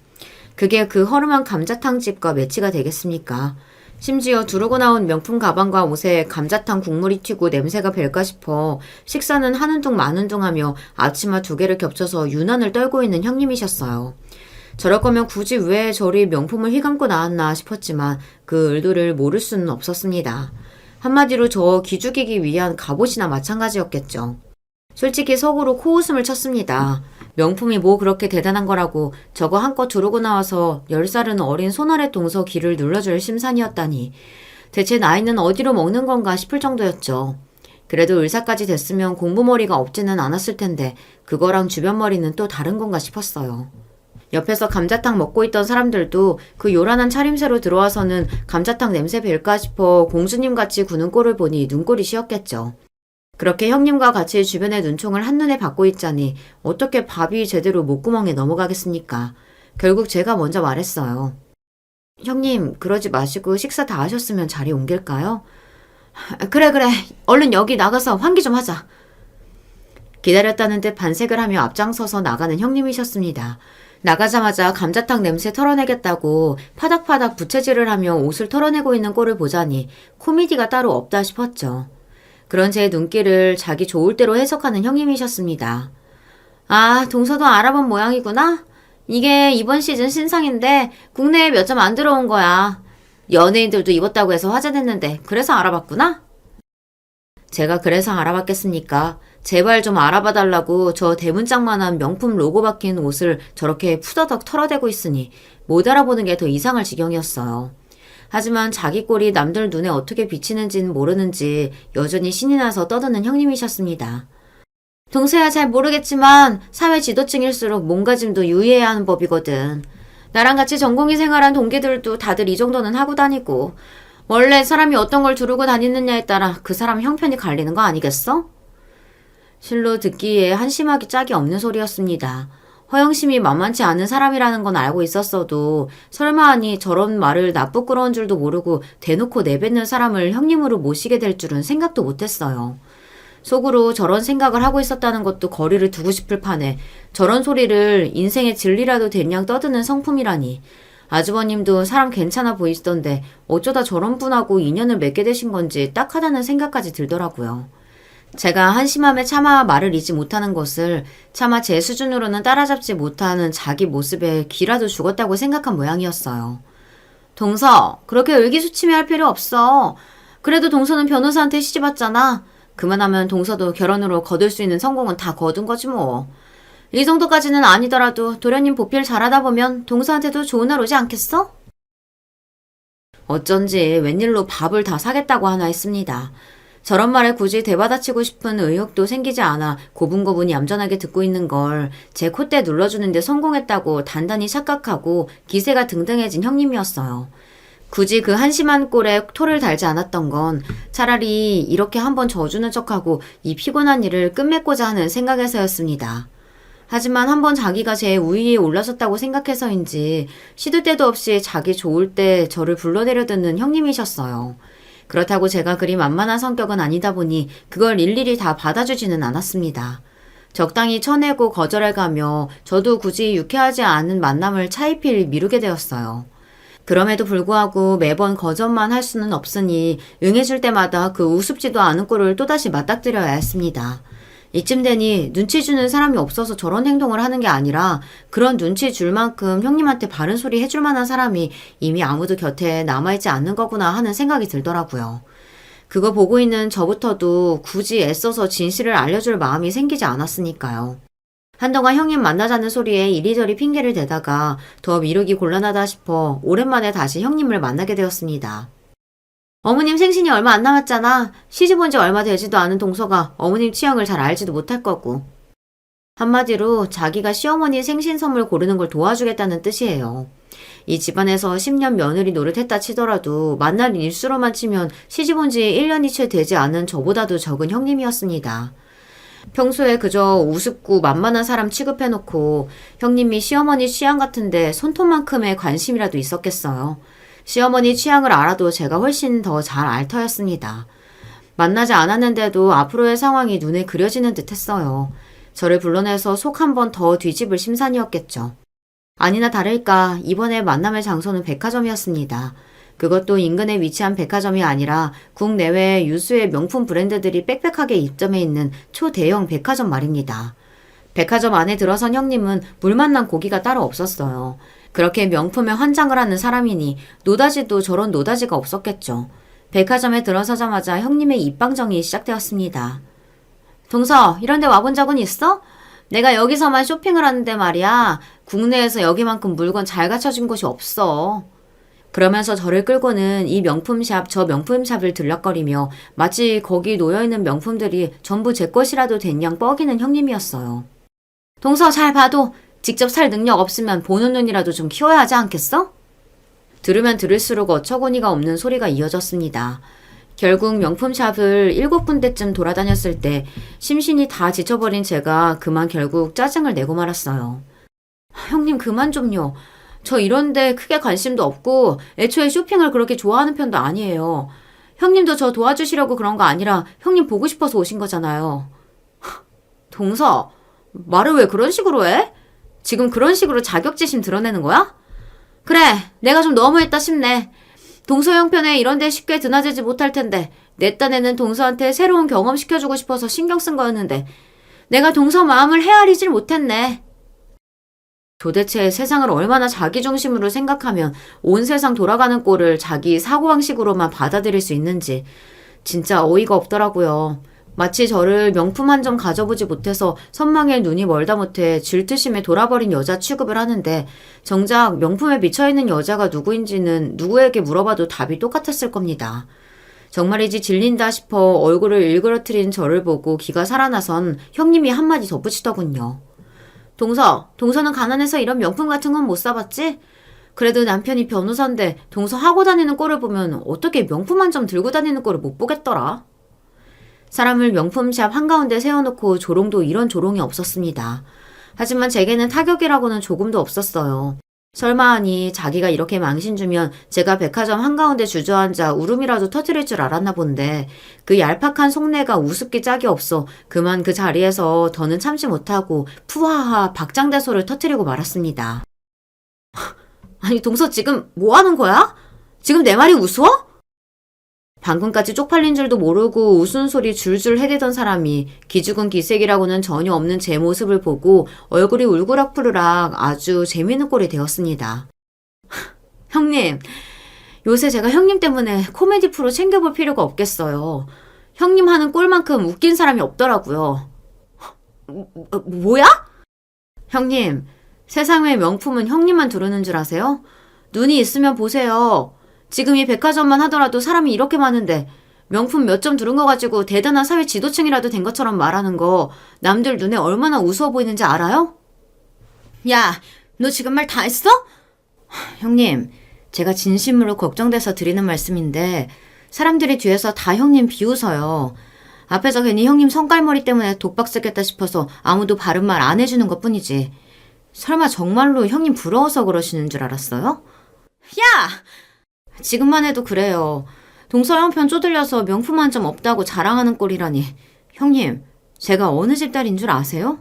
그게 그 허름한 감자탕집과 매치가 되겠습니까? 심지어 두르고 나온 명품 가방과 옷에 감자탕 국물이 튀고 냄새가 벨까 싶어 식사는 하는 둥 마는 둥 하며 앞치마 2개를 겹쳐서 유난을 떨고 있는 형님이셨어요. 저럴 거면 굳이 왜 저리 명품을 휘감고 나왔나 싶었지만 그 의도를 모를 수는 없었습니다. 한마디로 저 기죽이기 위한 갑옷이나 마찬가지였겠죠. 솔직히 속으로 코웃음을 쳤습니다. 명품이 뭐 그렇게 대단한 거라고 저거 한껏 두르고 나와서 10살은 어린 손아래 동서 귀를 눌러줄 심산이었다니. 대체 나이는 어디로 먹는 건가 싶을 정도였죠. 그래도 의사까지 됐으면 공부머리가 없지는 않았을 텐데 그거랑 주변 머리는 또 다른 건가 싶었어요. 옆에서 감자탕 먹고 있던 사람들도 그 요란한 차림새로 들어와서는 감자탕 냄새 뵐까 싶어 공주님같이 구는 꼴을 보니 눈꼴이 시었겠죠. 그렇게 형님과 같이 주변의 눈총을 한눈에 받고 있자니 어떻게 밥이 제대로 목구멍에 넘어가겠습니까? 결국 제가 먼저 말했어요. 형님, 그러지 마시고 식사 다 하셨으면 자리 옮길까요? 그래, 얼른 여기 나가서 환기 좀 하자. 기다렸다는 듯 반색을 하며 앞장서서 나가는 형님이셨습니다. 나가자마자 감자탕 냄새 털어내겠다고 파닥파닥 부채질을 하며 옷을 털어내고 있는 꼴을 보자니 코미디가 따로 없다 싶었죠. 그런 제 눈길을 자기 좋을 대로 해석하는 형님이셨습니다. 아, 동서도 알아본 모양이구나? 이게 이번 시즌 신상인데 국내에 몇 점 안 들어온 거야. 연예인들도 입었다고 해서 화제됐는데 그래서 알아봤구나? 제가 그래서 알아봤겠습니까? 제발 좀 알아봐달라고 저 대문짝만한 명품 로고 박힌 옷을 저렇게 푸더덕 털어대고 있으니 못 알아보는 게 더 이상할 지경이었어요. 하지만 자기 꼴이 남들 눈에 어떻게 비치는지는 모르는지 여전히 신이 나서 떠드는 형님이셨습니다. 동서야 잘 모르겠지만 사회 지도층일수록 몸가짐도 유의해야 하는 법이거든. 나랑 같이 전공의 생활한 동기들도 다들 이 정도는 하고 다니고 원래 사람이 어떤 걸 두르고 다니느냐에 따라 그 사람 형편이 갈리는 거 아니겠어? 실로 듣기에 한심하기 짝이 없는 소리였습니다. 허영심이 만만치 않은 사람이라는 건 알고 있었어도 설마 하니 저런 말을 나쁘끄러운 줄도 모르고 대놓고 내뱉는 사람을 형님으로 모시게 될 줄은 생각도 못했어요. 속으로 저런 생각을 하고 있었다는 것도 거리를 두고 싶을 판에 저런 소리를 인생의 진리라도 된양 떠드는 성품이라니. 아주버님도 사람 괜찮아 보이시던데 어쩌다 저런 분하고 인연을 맺게 되신 건지 딱하다는 생각까지 들더라고요. 제가 한심함에 차마 말을 잇지 못하는 것을 차마 제 수준으로는 따라잡지 못하는 자기 모습에 기라도 죽었다고 생각한 모양이었어요. 동서, 그렇게 의기소침해할 필요 없어. 그래도 동서는 변호사한테 시집왔잖아. 그만하면 동서도 결혼으로 거둘 수 있는 성공은 다 거둔 거지 뭐. 이 정도까지는 아니더라도 도련님 보필 잘하다 보면 동서한테도 좋은 날 오지 않겠어? 어쩐지 웬일로 밥을 다 사겠다고 하나 했습니다. 저런 말에 굳이 대받아치고 싶은 의욕도 생기지 않아 고분고분 얌전하게 듣고 있는 걸 제 콧대 눌러주는데 성공했다고 단단히 착각하고 기세가 등등해진 형님이었어요. 굳이 그 한심한 꼴에 토를 달지 않았던 건 차라리 이렇게 한번 져주는 척하고 이 피곤한 일을 끝맺고자 하는 생각에서였습니다. 하지만 한번 자기가 제 우위에 올라섰다고 생각해서인지 시도 때도 없이 자기 좋을 때 저를 불러내려 듣는 형님이셨어요. 그렇다고 제가 그리 만만한 성격은 아니다 보니 그걸 일일이 다 받아주지는 않았습니다. 적당히 쳐내고 거절해가며 저도 굳이 유쾌하지 않은 만남을 차일피일 미루게 되었어요. 그럼에도 불구하고 매번 거절만 할 수는 없으니 응해줄 때마다 그 우습지도 않은 꼴을 또다시 맞닥뜨려야 했습니다. 이쯤 되니 눈치 주는 사람이 없어서 저런 행동을 하는 게 아니라 그런 눈치 줄 만큼 형님한테 바른 소리 해줄 만한 사람이 이미 아무도 곁에 남아있지 않는 거구나 하는 생각이 들더라고요. 그거 보고 있는 저부터도 굳이 애써서 진실을 알려줄 마음이 생기지 않았으니까요. 한동안 형님 만나자는 소리에 이리저리 핑계를 대다가 더 미루기 곤란하다 싶어 오랜만에 다시 형님을 만나게 되었습니다. 어머님 생신이 얼마 안 남았잖아. 시집 온 지 얼마 되지도 않은 동서가 어머님 취향을 잘 알지도 못할 거고. 한마디로 자기가 시어머니 생신 선물 고르는 걸 도와주겠다는 뜻이에요. 이 집안에서 10년 며느리 노릇했다 치더라도 만날 일수로만 치면 시집 온 지 1년이 채 되지 않은 저보다도 적은 형님이었습니다. 평소에 그저 우습고 만만한 사람 취급해놓고 형님이 시어머니 취향 같은데 손톱만큼의 관심이라도 있었겠어요. 시어머니 취향을 알아도 제가 훨씬 더 잘 알 터였습니다. 만나지 않았는데도 앞으로의 상황이 눈에 그려지는 듯 했어요. 저를 불러내서 속 한 번 더 뒤집을 심산이었겠죠. 아니나 다를까 이번에 만남의 장소는 백화점이었습니다. 그것도 인근에 위치한 백화점이 아니라 국내외 유수의 명품 브랜드들이 빽빽하게 입점해 있는 초대형 백화점 말입니다. 백화점 안에 들어선 형님은 물 만난 고기가 따로 없었어요. 그렇게 명품에 환장을 하는 사람이니 노다지도 저런 노다지가 없었겠죠. 백화점에 들어서자마자 형님의 입방정이 시작되었습니다. 동서, 이런 데 와본 적은 있어? 내가 여기서만 쇼핑을 하는데 말이야. 국내에서 여기만큼 물건 잘 갖춰진 곳이 없어. 그러면서 저를 끌고는 이 명품샵, 저 명품샵을 들락거리며 마치 거기 놓여있는 명품들이 전부 제 것이라도 된 양 뻐기는 형님이었어요. 동서, 잘 봐도 직접 살 능력 없으면 보는 눈이라도 좀 키워야 하지 않겠어? 들으면 들을수록 어처구니가 없는 소리가 이어졌습니다. 결국 명품샵을 7군데쯤 돌아다녔을 때 심신이 다 지쳐버린 제가 그만 결국 짜증을 내고 말았어요. 형님 그만 좀요. 저 이런데 크게 관심도 없고 애초에 쇼핑을 그렇게 좋아하는 편도 아니에요. 형님도 저 도와주시려고 그런 거 아니라 형님 보고 싶어서 오신 거잖아요. 동서, 말을 왜 그런 식으로 해? 지금 그런 식으로 자격지심 드러내는 거야? 그래, 내가 좀 너무했다 싶네. 동서 형편에 이런 데 쉽게 드나들지 못할 텐데 내 딴에는 동서한테 새로운 경험 시켜주고 싶어서 신경 쓴 거였는데 내가 동서 마음을 헤아리질 못했네. 도대체 세상을 얼마나 자기중심으로 생각하면 온 세상 돌아가는 꼴을 자기 사고방식으로만 받아들일 수 있는지 진짜 어이가 없더라고요. 마치 저를 명품 한 점 가져보지 못해서 선망에 눈이 멀다 못해 질투심에 돌아버린 여자 취급을 하는데 정작 명품에 미쳐있는 여자가 누구인지는 누구에게 물어봐도 답이 똑같았을 겁니다. 정말이지 질린다 싶어 얼굴을 일그러뜨린 저를 보고 기가 살아나선 형님이 한마디 덧붙이더군요. 동서는 가난해서 이런 명품 같은 건 못 사봤지? 그래도 남편이 변호사인데 동서 하고 다니는 꼴을 보면 어떻게 명품 한 점 들고 다니는 꼴을 못 보겠더라. 사람을 명품샵 한가운데 세워놓고 조롱도 이런 조롱이 없었습니다. 하지만 제게는 타격이라고는 조금도 없었어요. 설마 하니 자기가 이렇게 망신 주면 제가 백화점 한가운데 주저앉아 울음이라도 터뜨릴 줄 알았나 본데 그 얄팍한 속내가 우습기 짝이 없어 그만 그 자리에서 더는 참지 못하고 푸하하 박장대소를 터뜨리고 말았습니다. 아니 동서 지금 뭐 하는 거야? 지금 내 말이 우스워? 방금까지 쪽팔린 줄도 모르고 웃음소리 줄줄 해대던 사람이 기죽은 기색이라고는 전혀 없는 제 모습을 보고 얼굴이 울그락부르락 아주 재미있는 꼴이 되었습니다. 형님, 요새 제가 형님 때문에 코미디 프로 챙겨볼 필요가 없겠어요. 형님 하는 꼴만큼 웃긴 사람이 없더라고요. 뭐야? 형님, 세상의 명품은 형님만 두르는 줄 아세요? 눈이 있으면 보세요. 지금 이 백화점만 하더라도 사람이 이렇게 많은데 명품 몇 점 두른 거 가지고 대단한 사회 지도층이라도 된 것처럼 말하는 거 남들 눈에 얼마나 우스워 보이는지 알아요? 야, 너 지금 말 다 했어? 형님, 제가 진심으로 걱정돼서 드리는 말씀인데 사람들이 뒤에서 다 형님 비웃어요. 앞에서 괜히 형님 성깔머리 때문에 독박 쓰겠다 싶어서 아무도 바른 말 안 해주는 것뿐이지. 설마 정말로 형님 부러워서 그러시는 줄 알았어요? 야! 지금만 해도 그래요. 동서 형편 쪼들려서 명품 한 점 없다고 자랑하는 꼴이라니. 형님, 제가 어느 집 딸인 줄 아세요?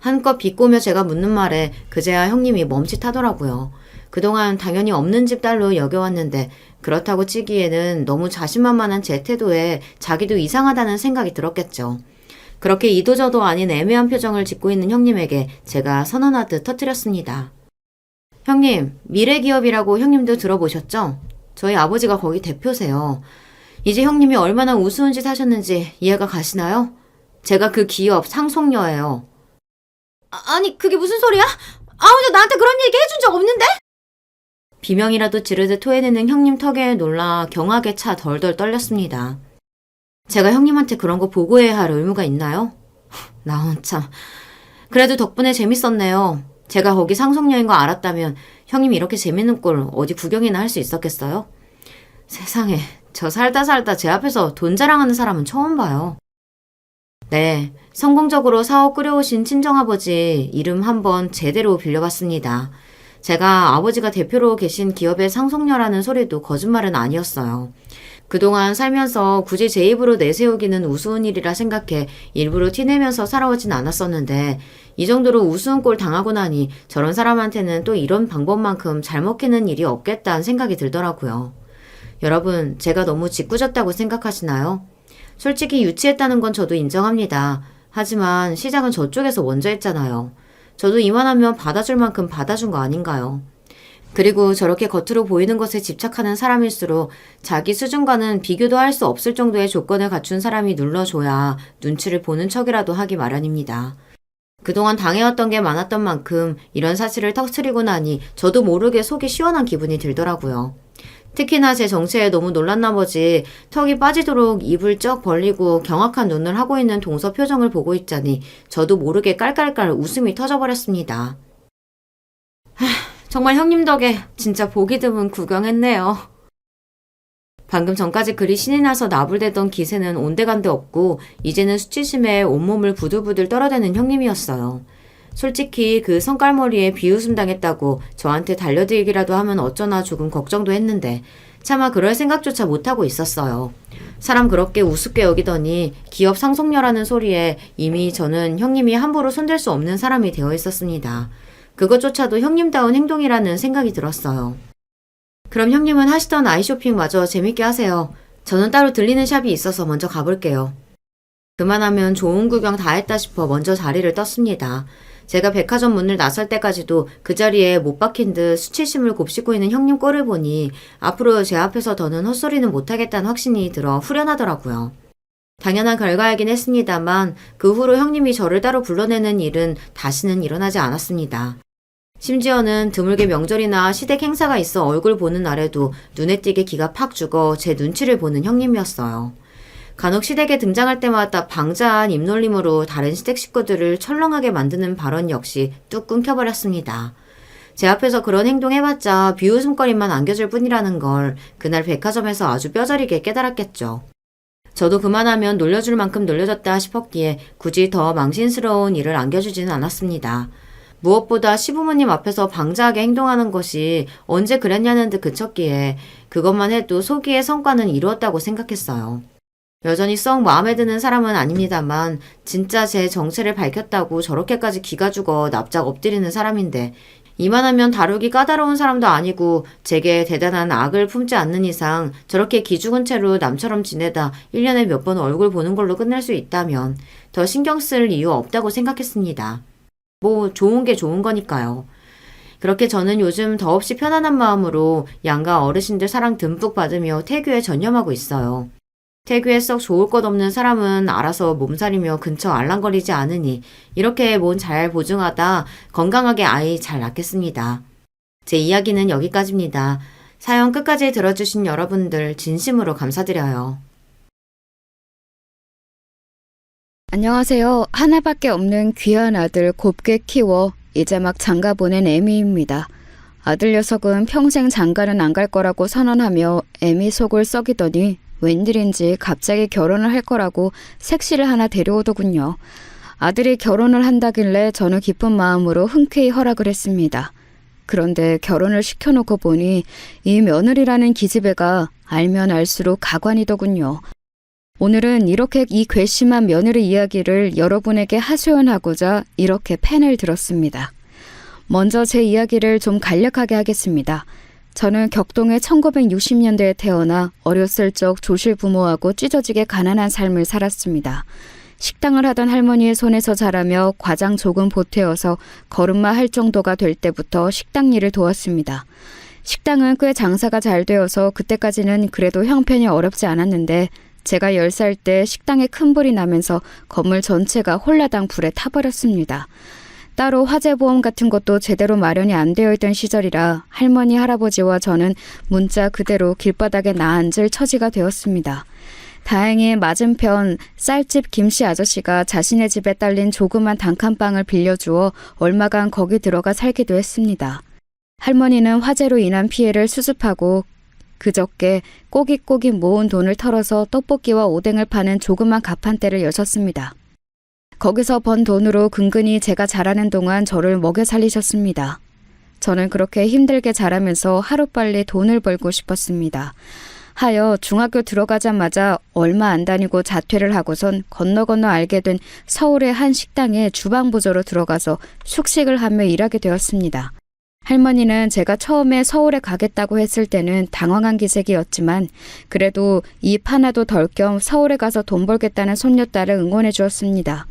한껏 비꼬며 제가 묻는 말에 그제야 형님이 멈칫하더라고요. 그동안 당연히 없는 집 딸로 여겨왔는데 그렇다고 치기에는 너무 자신만만한 제 태도에 자기도 이상하다는 생각이 들었겠죠. 그렇게 이도저도 아닌 애매한 표정을 짓고 있는 형님에게 제가 선언하듯 터뜨렸습니다. 형님, 미래기업이라고 형님도 들어보셨죠? 저희 아버지가 거기 대표세요. 이제 형님이 얼마나 우스운 짓 하셨는지 이해가 가시나요? 제가 그 기업 상속녀예요. 아니, 그게 무슨 소리야? 아무도 나한테 그런 얘기 해준 적 없는데? 비명이라도 지르듯 토해내는 형님 턱에 놀라 경악에 차 덜덜 떨렸습니다. 제가 형님한테 그런 거 보고해야 할 의무가 있나요? 나 참. 그래도 덕분에 재밌었네요. 제가 거기 상속녀인 거 알았다면 형님이 이렇게 재밌는 꼴 어디 구경이나 할 수 있었겠어요? 세상에, 저 살다 제 앞에서 돈 자랑하는 사람은 처음 봐요. 네, 성공적으로 사업 끌어오신 친정아버지 이름 한번 제대로 빌려봤습니다. 제가 아버지가 대표로 계신 기업의 상속녀라는 소리도 거짓말은 아니었어요. 그동안 살면서 굳이 제 입으로 내세우기는 우스운 일이라 생각해 일부러 티내면서 살아오진 않았었는데 이 정도로 우스운 꼴 당하고 나니 저런 사람한테는 또 이런 방법만큼 잘 먹히는 일이 없겠다는 생각이 들더라고요. 여러분, 제가 너무 짓궂었다고 생각하시나요? 솔직히 유치했다는 건 저도 인정합니다. 하지만 시작은 저쪽에서 먼저 했잖아요. 저도 이만하면 받아줄 만큼 받아준 거 아닌가요? 그리고 저렇게 겉으로 보이는 것에 집착하는 사람일수록 자기 수준과는 비교도 할 수 없을 정도의 조건을 갖춘 사람이 눌러줘야 눈치를 보는 척이라도 하기 마련입니다. 그동안 당해왔던 게 많았던 만큼 이런 사실을 터뜨리고 나니 저도 모르게 속이 시원한 기분이 들더라고요. 특히나 제 정체에 너무 놀란 나머지 턱이 빠지도록 입을 쩍 벌리고 경악한 눈을 하고 있는 동서 표정을 보고 있자니 저도 모르게 깔깔깔 웃음이 터져버렸습니다. 정말 형님 덕에 진짜 보기 드문 구경했네요. 방금 전까지 그리 신이 나서 나불대던 기세는 온데간데 없고 이제는 수치심에 온몸을 부들부들 떨어대는 형님이었어요. 솔직히 그 성깔머리에 비웃음 당했다고 저한테 달려들기라도 하면 어쩌나 조금 걱정도 했는데 차마 그럴 생각조차 못하고 있었어요. 사람 그렇게 우습게 여기더니 기업 상속녀라는 소리에 이미 저는 형님이 함부로 손댈 수 없는 사람이 되어 있었습니다. 그것조차도 형님다운 행동이라는 생각이 들었어요. 그럼 형님은 하시던 아이쇼핑마저 재밌게 하세요. 저는 따로 들리는 샵이 있어서 먼저 가볼게요. 그만하면 좋은 구경 다 했다 싶어 먼저 자리를 떴습니다. 제가 백화점 문을 나설 때까지도 그 자리에 못 박힌 듯 수치심을 곱씹고 있는 형님 꼴을 보니 앞으로 제 앞에서 더는 헛소리는 못하겠다는 확신이 들어 후련하더라고요. 당연한 결과이긴 했습니다만 그 후로 형님이 저를 따로 불러내는 일은 다시는 일어나지 않았습니다. 심지어는 드물게 명절이나 시댁 행사가 있어 얼굴 보는 날에도 눈에 띄게 기가 팍 죽어 제 눈치를 보는 형님이었어요. 간혹 시댁에 등장할 때마다 방자한 입놀림으로 다른 시댁 식구들을 철렁하게 만드는 발언 역시 뚝 끊겨버렸습니다. 제 앞에서 그런 행동 해봤자 비웃음거리만 안겨줄 뿐이라는 걸 그날 백화점에서 아주 뼈저리게 깨달았겠죠. 저도 그만하면 놀려줄 만큼 놀려졌다 싶었기에 굳이 더 망신스러운 일을 안겨주지는 않았습니다. 무엇보다 시부모님 앞에서 방자하게 행동하는 것이 언제 그랬냐는 듯 그쳤기에 그것만 해도 소기의 성과는 이루었다고 생각했어요. 여전히 썩 마음에 드는 사람은 아닙니다만 진짜 제 정체를 밝혔다고 저렇게까지 기가 죽어 납작 엎드리는 사람인데 이만하면 다루기 까다로운 사람도 아니고 제게 대단한 악을 품지 않는 이상 저렇게 기죽은 채로 남처럼 지내다 1년에 몇 번 얼굴 보는 걸로 끝낼 수 있다면 더 신경 쓸 이유 없다고 생각했습니다. 뭐 좋은 게 좋은 거니까요. 그렇게 저는 요즘 더없이 편안한 마음으로 양가 어르신들 사랑 듬뿍 받으며 태교에 전념하고 있어요. 태교에 썩 좋을 것 없는 사람은 알아서 몸살이며 근처 알랑거리지 않으니 이렇게 몸 잘 보증하다 건강하게 아이 잘 낳겠습니다. 제 이야기는 여기까지입니다. 사연 끝까지 들어주신 여러분들 진심으로 감사드려요. 안녕하세요. 하나밖에 없는 귀한 아들 곱게 키워 이제 막 장가 보낸 애미입니다. 아들 녀석은 평생 장가는 안 갈 거라고 선언하며 애미 속을 썩이더니 웬일인지 갑자기 결혼을 할 거라고 색시를 하나 데려오더군요. 아들이 결혼을 한다길래 저는 기쁜 마음으로 흔쾌히 허락을 했습니다. 그런데 결혼을 시켜놓고 보니 이 며느리라는 기집애가 알면 알수록 가관이더군요. 오늘은 이렇게 이 괘씸한 며느리 이야기를 여러분에게 하소연하고자 이렇게 펜을 들었습니다. 먼저 제 이야기를 좀 간략하게 하겠습니다. 저는 격동의 1960년대에 태어나 어렸을 적 조실 부모하고 찢어지게 가난한 삶을 살았습니다. 식당을 하던 할머니의 손에서 자라며 과장 조금 보태어서 걸음마 할 정도가 될 때부터 식당 일을 도왔습니다. 식당은 꽤 장사가 잘 되어서 그때까지는 그래도 형편이 어렵지 않았는데 제가 10살 때 식당에 큰 불이 나면서 건물 전체가 홀라당 불에 타버렸습니다. 따로 화재보험 같은 것도 제대로 마련이 안 되어 있던 시절이라 할머니, 할아버지와 저는 문자 그대로 길바닥에 나앉을 처지가 되었습니다. 다행히 맞은편 쌀집 김씨 아저씨가 자신의 집에 딸린 조그만 단칸방을 빌려주어 얼마간 거기 들어가 살기도 했습니다. 할머니는 화재로 인한 피해를 수습하고 그저께 꼬깃꼬깃 모은 돈을 털어서 떡볶이와 오뎅을 파는 조그만 가판대를 여셨습니다. 거기서 번 돈으로 근근히 제가 자라는 동안 저를 먹여 살리셨습니다. 저는 그렇게 힘들게 자라면서 하루빨리 돈을 벌고 싶었습니다. 하여 중학교 들어가자마자 얼마 안 다니고 자퇴를 하고선 건너 알게 된 서울의 한 식당에 주방부조로 들어가서 숙식을 하며 일하게 되었습니다. 할머니는 제가 처음에 서울에 가겠다고 했을 때는 당황한 기색이었지만 그래도 입 하나도 덜 겸 서울에 가서 돈 벌겠다는 손녀딸을 응원해 주었습니다.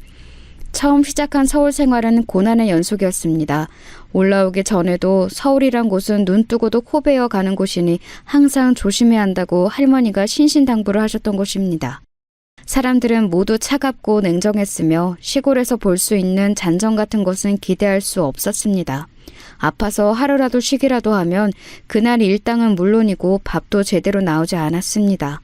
처음 시작한 서울 생활은 고난의 연속이었습니다. 올라오기 전에도 서울이란 곳은 눈 뜨고도 코 베어 가는 곳이니 항상 조심해야 한다고 할머니가 신신당부를 하셨던 곳입니다. 사람들은 모두 차갑고 냉정했으며 시골에서 볼 수 있는 잔정 같은 것은 기대할 수 없었습니다. 아파서 하루라도 쉬기라도 하면 그날 일당은 물론이고 밥도 제대로 나오지 않았습니다.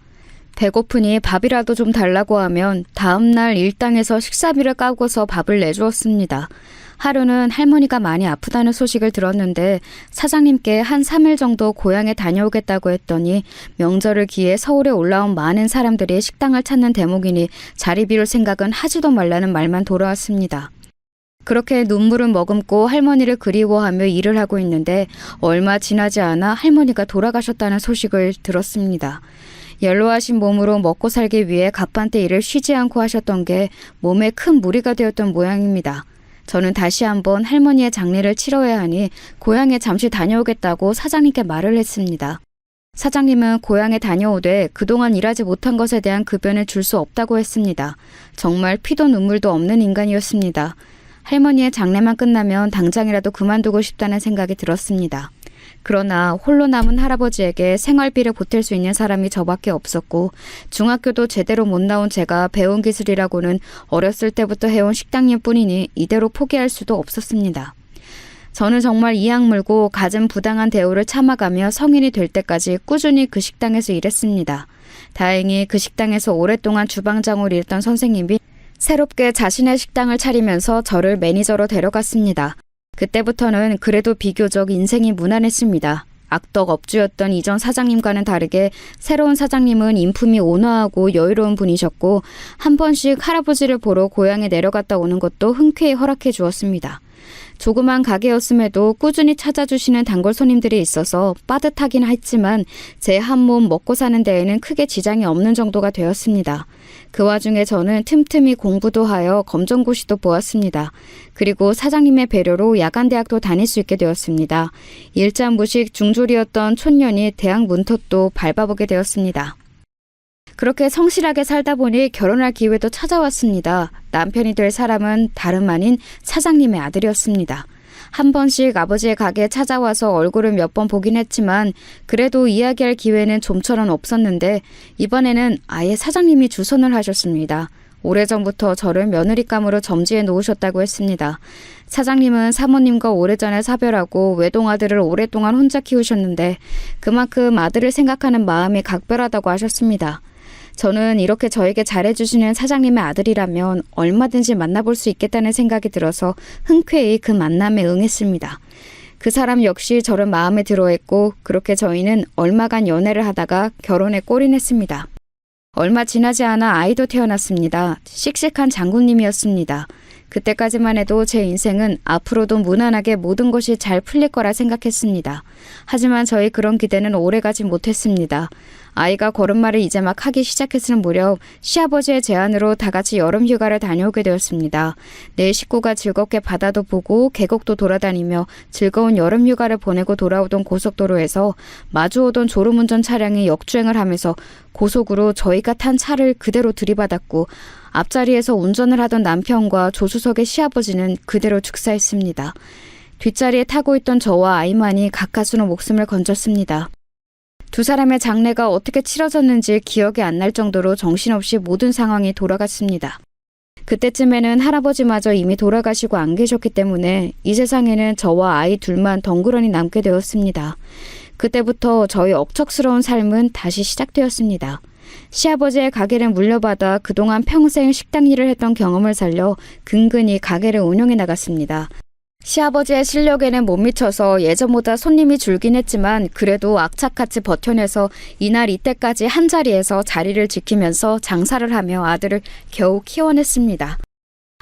배고프니 밥이라도 좀 달라고 하면 다음날 일당에서 식사비를 까고서 밥을 내주었습니다. 하루는 할머니가 많이 아프다는 소식을 들었는데 사장님께 한 3일 정도 고향에 다녀오겠다고 했더니 명절을 기해 서울에 올라온 많은 사람들이 식당을 찾는 대목이니 자리 비울 생각은 하지도 말라는 말만 돌아왔습니다. 그렇게 눈물을 머금고 할머니를 그리워하며 일을 하고 있는데 얼마 지나지 않아 할머니가 돌아가셨다는 소식을 들었습니다. 연로하신 몸으로 먹고 살기 위해 갑판때 일을 쉬지 않고 하셨던 게 몸에 큰 무리가 되었던 모양입니다. 저는 다시 한번 할머니의 장례를 치러야 하니 고향에 잠시 다녀오겠다고 사장님께 말을 했습니다. 사장님은 고향에 다녀오되 그동안 일하지 못한 것에 대한 급여는 줄 수 없다고 했습니다. 정말 피도 눈물도 없는 인간이었습니다. 할머니의 장례만 끝나면 당장이라도 그만두고 싶다는 생각이 들었습니다. 그러나 홀로 남은 할아버지에게 생활비를 보탤 수 있는 사람이 저밖에 없었고 중학교도 제대로 못 나온 제가 배운 기술이라고는 어렸을 때부터 해온 식당일 뿐이니 이대로 포기할 수도 없었습니다. 저는 정말 이악 물고 갖은 부당한 대우를 참아가며 성인이 될 때까지 꾸준히 그 식당에서 일했습니다. 다행히 그 식당에서 오랫동안 주방장으로 일했던 선생님이 새롭게 자신의 식당을 차리면서 저를 매니저로 데려갔습니다. 그때부터는 그래도 비교적 인생이 무난했습니다. 악덕 업주였던 이전 사장님과는 다르게 새로운 사장님은 인품이 온화하고 여유로운 분이셨고 한 번씩 할아버지를 보러 고향에 내려갔다 오는 것도 흔쾌히 허락해 주었습니다. 조그만 가게였음에도 꾸준히 찾아주시는 단골 손님들이 있어서 빠듯하긴 했지만 제 한 몸 먹고 사는 데에는 크게 지장이 없는 정도가 되었습니다. 그 와중에 저는 틈틈이 공부도 하여 검정고시도 보았습니다. 그리고 사장님의 배려로 야간대학도 다닐 수 있게 되었습니다. 일자무식 중졸이었던 촌년이 대학 문턱도 밟아보게 되었습니다. 그렇게 성실하게 살다 보니 결혼할 기회도 찾아왔습니다. 남편이 될 사람은 다름 아닌 사장님의 아들이었습니다. 한 번씩 아버지의 가게에 찾아와서 얼굴을 몇 번 보긴 했지만 그래도 이야기할 기회는 좀처럼 없었는데 이번에는 아예 사장님이 주선을 하셨습니다. 오래전부터 저를 며느리감으로 점지해 놓으셨다고 했습니다. 사장님은 사모님과 오래전에 사별하고 외동아들을 오랫동안 혼자 키우셨는데 그만큼 아들을 생각하는 마음이 각별하다고 하셨습니다. 저는 이렇게 저에게 잘해주시는 사장님의 아들이라면 얼마든지 만나볼 수 있겠다는 생각이 들어서 흔쾌히 그 만남에 응했습니다. 그 사람 역시 저를 마음에 들어했고 그렇게 저희는 얼마간 연애를 하다가 결혼에 골인했습니다. 얼마 지나지 않아 아이도 태어났습니다. 씩씩한 장군님이었습니다. 그때까지만 해도 제 인생은 앞으로도 무난하게 모든 것이 잘 풀릴 거라 생각했습니다. 하지만 저희 그런 기대는 오래가지 못했습니다. 아이가 걸음마를 이제 막 하기 시작했을 무렵 시아버지의 제안으로 다 같이 여름 휴가를 다녀오게 되었습니다. 내 식구가 즐겁게 바다도 보고 계곡도 돌아다니며 즐거운 여름 휴가를 보내고 돌아오던 고속도로에서 마주오던 졸음운전 차량이 역주행을 하면서 고속으로 저희가 탄 차를 그대로 들이받았고 앞자리에서 운전을 하던 남편과 조수석의 시아버지는 그대로 즉사했습니다. 뒷자리에 타고 있던 저와 아이만이 가까스로 목숨을 건졌습니다. 두 사람의 장례가 어떻게 치러졌는지 기억이 안 날 정도로 정신없이 모든 상황이 돌아갔습니다. 그때쯤에는 할아버지마저 이미 돌아가시고 안 계셨기 때문에 이 세상에는 저와 아이 둘만 덩그러니 남게 되었습니다. 그때부터 저희 억척스러운 삶은 다시 시작되었습니다. 시아버지의 가게를 물려받아 그동안 평생 식당 일을 했던 경험을 살려 근근히 가게를 운영해 나갔습니다. 시아버지의 실력에는 못 미쳐서 예전보다 손님이 줄긴 했지만 그래도 악착같이 버텨내서 이날 이때까지 한자리에서 자리를 지키면서 장사를 하며 아들을 겨우 키워냈습니다.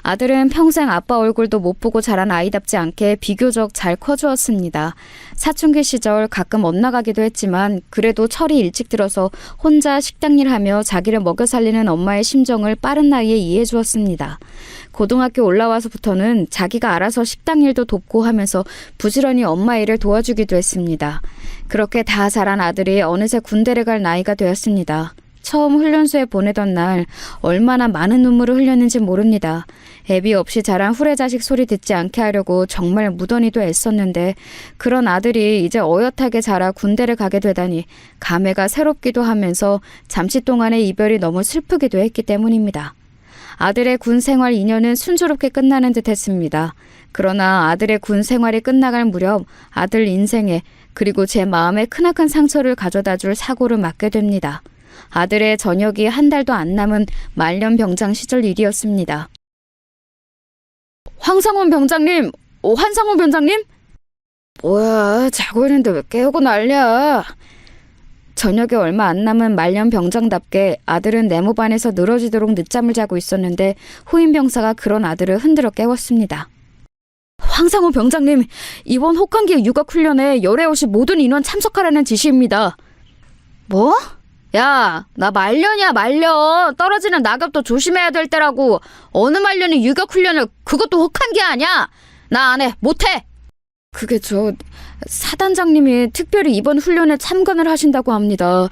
아들은 평생 아빠 얼굴도 못 보고 자란 아이답지 않게 비교적 잘 커주었습니다. 사춘기 시절 가끔 엇나가기도 했지만 그래도 철이 일찍 들어서 혼자 식당 일하며 자기를 먹여 살리는 엄마의 심정을 빠른 나이에 이해해 주었습니다. 고등학교 올라와서부터는 자기가 알아서 식당 일도 돕고 하면서 부지런히 엄마 일을 도와주기도 했습니다. 그렇게 다 자란 아들이 어느새 군대를 갈 나이가 되었습니다. 처음 훈련소에 보내던 날 얼마나 많은 눈물을 흘렸는지 모릅니다. 애비 없이 자란 후레자식 소리 듣지 않게 하려고 정말 무던히도 애썼는데 그런 아들이 이제 어엿하게 자라 군대를 가게 되다니 감회가 새롭기도 하면서 잠시 동안의 이별이 너무 슬프기도 했기 때문입니다. 아들의 군 생활 2년은 순조롭게 끝나는 듯 했습니다. 그러나 아들의 군 생활이 끝나갈 무렵 아들 인생에 그리고 제 마음에 크나큰 상처를 가져다 줄 사고를 맞게 됩니다. 아들의 전역이 한 달도 안 남은 말년 병장 시절 일이었습니다. 황상훈 병장님! 환상훈 병장님? 뭐야, 자고 있는데 왜 깨우고 난리야? 저녁에 얼마 안 남은 말년 병장답게 아들은 네모반에서 늘어지도록 늦잠을 자고 있었는데 후임 병사가 그런 아들을 흔들어 깨웠습니다. 황상훈 병장님, 이번 혹한기 유격훈련에 열애 없이 모든 인원 참석하라는 지시입니다. 뭐? 야, 나 말년이야, 말년. 떨어지는 낙엽도 조심해야 될 때라고. 어느 말년이 유격훈련을, 그것도 혹한기 아니야? 나 안 해, 못해. 그게 사단장님이 특별히 이번 훈련에 참관을 하신다고 합니다.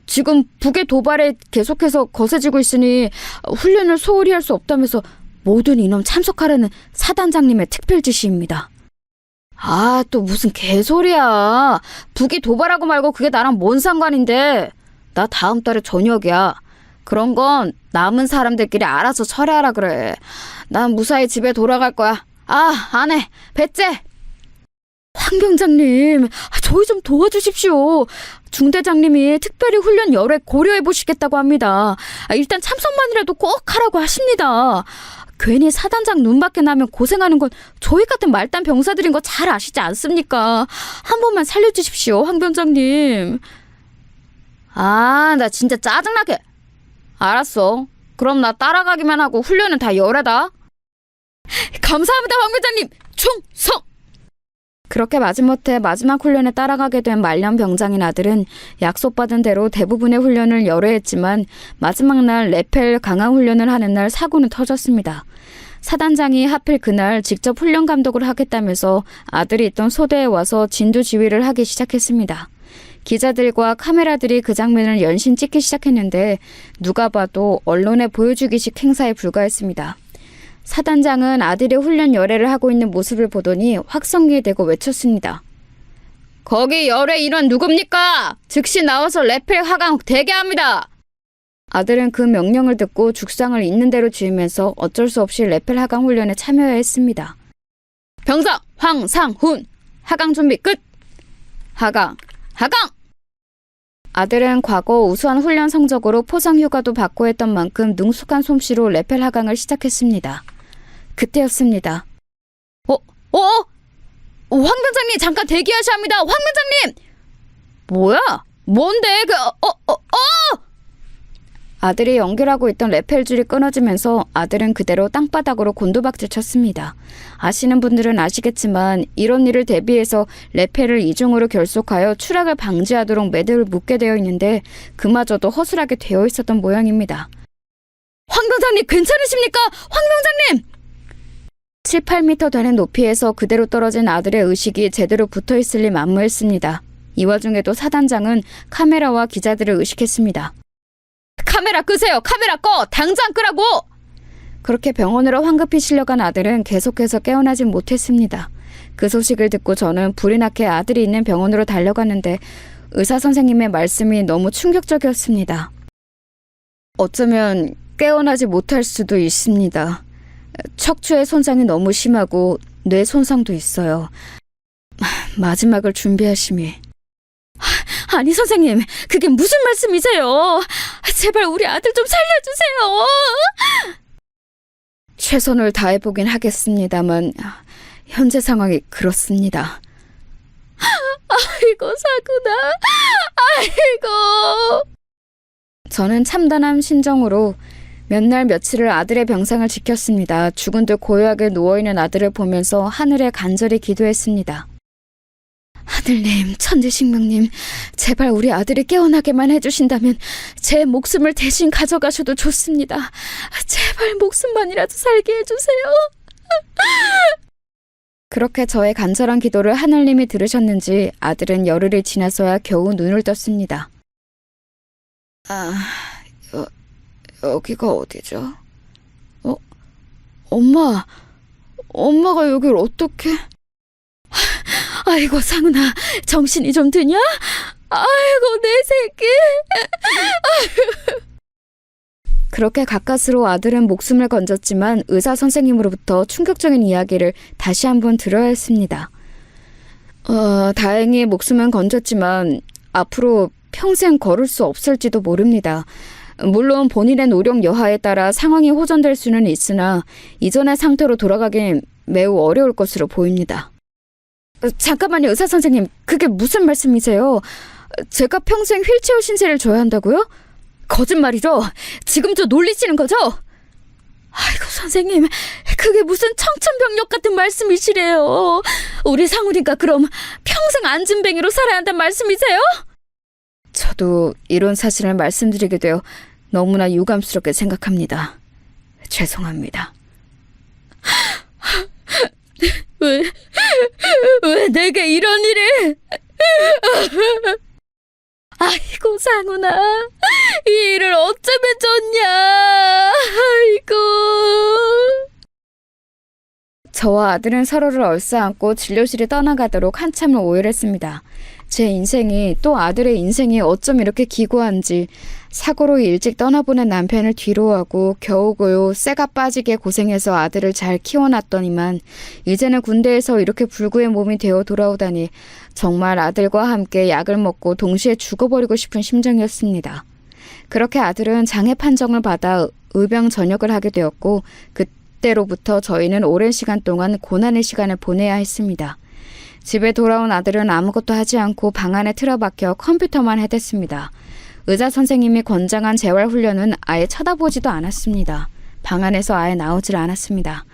지금 북의 도발에 계속해서 거세지고 있으니 훈련을 소홀히 할 수 없다면서 모든 인원 참석하라는 사단장님의 특별 지시입니다. 아, 또 무슨 개소리야. 북이 도발하고 말고 그게 나랑 뭔 상관인데. 나 다음 달에 저녁이야. 그런 건 남은 사람들끼리 알아서 처리하라 그래. 난 무사히 집에 돌아갈 거야. 아, 안 해. 배째. 황 병장님, 저희 좀 도와주십시오. 중대장님이 특별히 훈련 열애 고려해 보시겠다고 합니다. 일단 참석만이라도 꼭 하라고 하십니다. 괜히 사단장 눈밖에 나면 고생하는 건 저희 같은 말단 병사들인 거 잘 아시지 않습니까? 한 번만 살려주십시오, 황 병장님. 아, 나 진짜 짜증나게. 알았어. 그럼 나 따라가기만 하고 훈련은 다 열애다. 감사합니다, 황 병장님. 충성! 그렇게 마지못해 마지막 훈련에 따라가게 된 말년 병장인 아들은 약속받은 대로 대부분의 훈련을 열애했지만 마지막 날 레펠 강화 훈련을 하는 날 사고는 터졌습니다. 사단장이 하필 그날 직접 훈련 감독을 하겠다면서 아들이 있던 소대에 와서 진두 지휘를 하기 시작했습니다. 기자들과 카메라들이 그 장면을 연신 찍기 시작했는데 누가 봐도 언론에 보여주기식 행사에 불과했습니다. 사단장은 아들의 훈련 열애를 하고 있는 모습을 보더니 확성기에 대고 외쳤습니다. 거기 열애 인원 누굽니까? 즉시 나와서 레펠 하강 대기합니다. 아들은 그 명령을 듣고 죽상을 있는 대로 지으면서 어쩔 수 없이 레펠 하강 훈련에 참여해야 했습니다. 병사 황상훈! 하강 준비 끝! 하강! 아들은 과거 우수한 훈련 성적으로 포상 휴가도 받고 했던 만큼 능숙한 솜씨로 레펠 하강을 시작했습니다. 그때였습니다. 황 병장님 잠깐 대기하셔야 합니다. 황 병장님! 뭐야? 뭔데? 아들이 연결하고 있던 레펠 줄이 끊어지면서 아들은 그대로 땅바닥으로 곤두박질 쳤습니다. 아시는 분들은 아시겠지만 이런 일을 대비해서 레펠을 이중으로 결속하여 추락을 방지하도록 매듭을 묶게 되어 있는데 그마저도 허술하게 되어 있었던 모양입니다. 황 병장님 괜찮으십니까? 황 병장님! 7, 8m 되는 높이에서 그대로 떨어진 아들의 의식이 제대로 붙어있을 리 만무했습니다. 이 와중에도 사단장은 카메라와 기자들을 의식했습니다. 카메라 끄세요. 카메라 꺼. 당장 끄라고. 그렇게 병원으로 황급히 실려간 아들은 계속해서 깨어나지 못했습니다. 그 소식을 듣고 저는 불이 나게 아들이 있는 병원으로 달려갔는데 의사 선생님의 말씀이 너무 충격적이었습니다. 어쩌면 깨어나지 못할 수도 있습니다. 척추의 손상이 너무 심하고 뇌 손상도 있어요. 마지막을 준비하심이. 아니 선생님, 그게 무슨 말씀이세요? 제발 우리 아들 좀 살려주세요. 최선을 다해보긴 하겠습니다만 현재 상황이 그렇습니다. 아이고 사구나. 아이고. 저는 참담한 심정으로 몇 날 며칠을 아들의 병상을 지켰습니다. 죽은 듯 고요하게 누워있는 아들을 보면서 하늘에 간절히 기도했습니다. 아들님, 천재식명님, 제발 우리 아들이 깨어나게만 해주신다면 제 목숨을 대신 가져가셔도 좋습니다. 제발 목숨만이라도 살게 해주세요. 그렇게 저의 간절한 기도를 하늘님이 들으셨는지 아들은 열흘이 지나서야 겨우 눈을 떴습니다. 여기가 어디죠? 엄마가 여길 어떻게? 아이고, 상은아, 정신이 좀 드냐? 아이고, 내 새끼. 그렇게 가까스로 아들은 목숨을 건졌지만 의사 선생님으로부터 충격적인 이야기를 다시 한번 들어야 했습니다. 다행히 목숨은 건졌지만 앞으로 평생 걸을 수 없을지도 모릅니다. 물론 본인의 노력 여하에 따라 상황이 호전될 수는 있으나 이전의 상태로 돌아가긴 매우 어려울 것으로 보입니다. 잠깐만요, 의사 선생님. 그게 무슨 말씀이세요? 제가 평생 휠체어 신세를 져야 한다고요? 거짓말이죠? 지금 저 놀리시는 거죠? 아이고, 선생님, 그게 무슨 청천벽력 같은 말씀이시래요. 우리 상훈이가 그럼 평생 안진뱅이로 살아야 한다는 말씀이세요? 저도 이런 사실을 말씀드리게 되어 너무나 유감스럽게 생각합니다. 죄송합니다. 왜 내게 이런 일을? 아이고, 상훈아, 이 일을 어쩌면 좋냐? 아이고. 저와 아들은 서로를 얼싸안고 진료실에 떠나가도록 한참을 오열했습니다. 제 인생이, 또 아들의 인생이 어쩜 이렇게 기구한지, 사고로 일찍 떠나보낸 남편을 뒤로하고 겨우겨우 쇠가 빠지게 고생해서 아들을 잘 키워놨더니만 이제는 군대에서 이렇게 불구의 몸이 되어 돌아오다니 정말 아들과 함께 약을 먹고 동시에 죽어버리고 싶은 심정이었습니다. 그렇게 아들은 장애 판정을 받아 의병 전역을 하게 되었고 그때로부터 저희는 오랜 시간 동안 고난의 시간을 보내야 했습니다. 집에 돌아온 아들은 아무것도 하지 않고 방 안에 틀어박혀 컴퓨터만 해댔습니다. 의사 선생님이 권장한 재활훈련은 아예 쳐다보지도 않았습니다. 방 안에서 아예 나오질 않았습니다.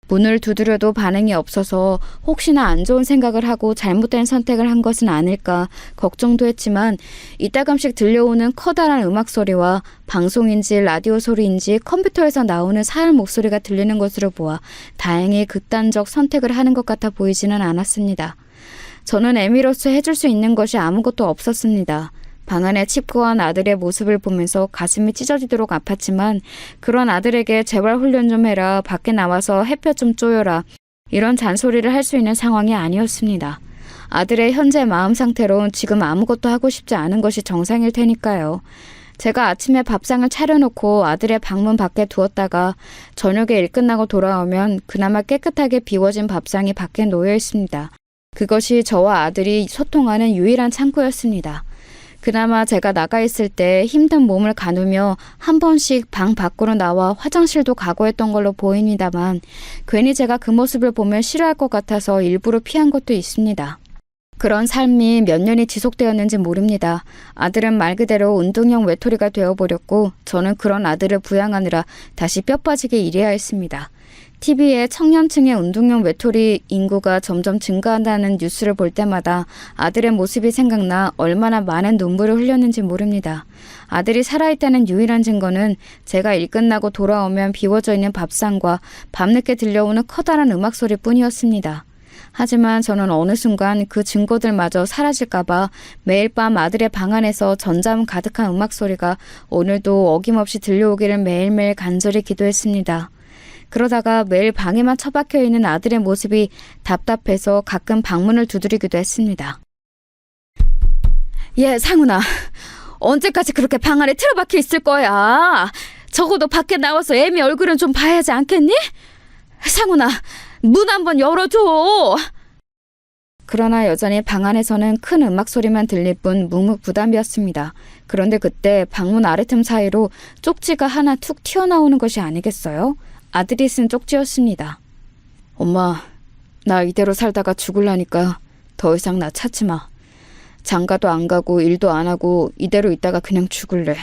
문을 두드려도 반응이 없어서 혹시나 안 좋은 생각을 하고 잘못된 선택을 한 것은 아닐까 걱정도 했지만 이따금씩 들려오는 커다란 음악 소리와 방송인지 라디오 소리인지 컴퓨터에서 나오는 사람 목소리가 들리는 것으로 보아 다행히 극단적 선택을 하는 것 같아 보이지는 않았습니다. 저는 애미로서 해줄 수 있는 것이 아무것도 없었습니다. 방 안에 칩거한 아들의 모습을 보면서 가슴이 찢어지도록 아팠지만 그런 아들에게 제발 훈련 좀 해라, 밖에 나와서 햇볕 좀 쬐어라, 이런 잔소리를 할 수 있는 상황이 아니었습니다. 아들의 현재 마음 상태로 지금 아무것도 하고 싶지 않은 것이 정상일 테니까요. 제가 아침에 밥상을 차려놓고 아들의 방문 밖에 두었다가 저녁에 일 끝나고 돌아오면 그나마 깨끗하게 비워진 밥상이 밖에 놓여 있습니다. 그것이 저와 아들이 소통하는 유일한 창구였습니다. 그나마 제가 나가 있을 때 힘든 몸을 가누며 한 번씩 방 밖으로 나와 화장실도 가고 했던 걸로 보입니다만 괜히 제가 그 모습을 보면 싫어할 것 같아서 일부러 피한 것도 있습니다. 그런 삶이 몇 년이 지속되었는지 모릅니다. 아들은 말 그대로 운동형 외톨이가 되어버렸고 저는 그런 아들을 부양하느라 다시 뼈 빠지게 일해야 했습니다. TV에 청년층의 운동형 외톨이 인구가 점점 증가한다는 뉴스를 볼 때마다 아들의 모습이 생각나 얼마나 많은 눈물을 흘렸는지 모릅니다. 아들이 살아있다는 유일한 증거는 제가 일 끝나고 돌아오면 비워져 있는 밥상과 밤늦게 들려오는 커다란 음악 소리뿐이었습니다. 하지만 저는 어느 순간 그 증거들마저 사라질까봐 매일 밤 아들의 방 안에서 전자음 가득한 음악 소리가 오늘도 어김없이 들려오기를 매일매일 간절히 기도했습니다. 그러다가 매일 방에만 처박혀 있는 아들의 모습이 답답해서 가끔 방문을 두드리기도 했습니다. 예, 상훈아. 언제까지 그렇게 방 안에 틀어박혀 있을 거야? 적어도 밖에 나와서 애미 얼굴은 좀 봐야지 않겠니? 상훈아, 문 한번 열어줘. 그러나 여전히 방 안에서는 큰 음악 소리만 들릴 뿐 묵묵부담이었습니다. 그런데 그때 방문 아래틈 사이로 쪽지가 하나 툭 튀어나오는 것이 아니겠어요? 아들이 쓴 쪽지였습니다. 엄마, 나 이대로 살다가 죽을라니까 더 이상 나 찾지 마. 장가도 안 가고 일도 안 하고 이대로 있다가 그냥 죽을래.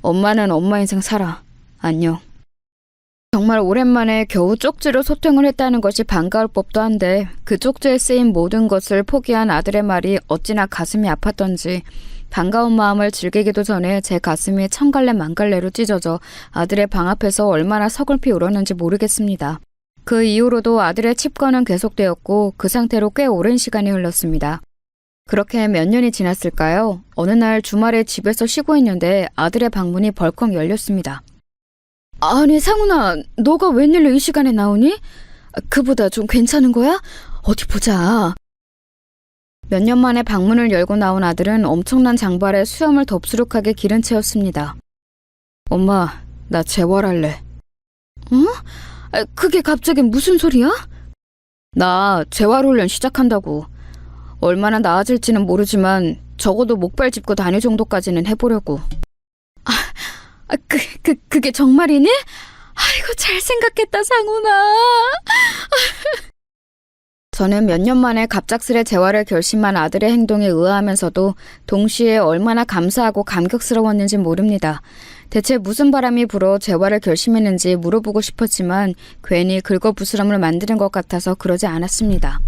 엄마는 엄마 인생 살아. 안녕. 정말 오랜만에 겨우 쪽지로 소통을 했다는 것이 반가울 법도 한데 그 쪽지에 쓰인 모든 것을 포기한 아들의 말이 어찌나 가슴이 아팠던지 반가운 마음을 즐기기도 전에 제 가슴이 천갈래 만갈래로 찢어져 아들의 방 앞에서 얼마나 서글피 울었는지 모르겠습니다. 그 이후로도 아들의 칩거는 계속되었고 그 상태로 꽤 오랜 시간이 흘렀습니다. 그렇게 몇 년이 지났을까요? 어느 날 주말에 집에서 쉬고 있는데 아들의 방문이 벌컥 열렸습니다. 아니 상훈아, 너가 웬일로 이 시간에 나오니? 그보다 좀 괜찮은 거야? 어디 보자. 몇 년 만에 방문을 열고 나온 아들은 엄청난 장발에 수염을 덥수룩하게 기른 채였습니다. 엄마, 나 재활할래. 응? 그게 갑자기 무슨 소리야? 나 재활훈련 시작한다고. 얼마나 나아질지는 모르지만 적어도 목발 짚고 다닐 정도까지는 해보려고. 그게 정말이니? 아이고, 잘 생각했다, 상훈아. 저는 몇 년 만에 갑작스레 재활을 결심한 아들의 행동에 의아하면서도 동시에 얼마나 감사하고 감격스러웠는지 모릅니다. 대체 무슨 바람이 불어 재활을 결심했는지 물어보고 싶었지만 괜히 긁어부스럼을 만드는 것 같아서 그러지 않았습니다.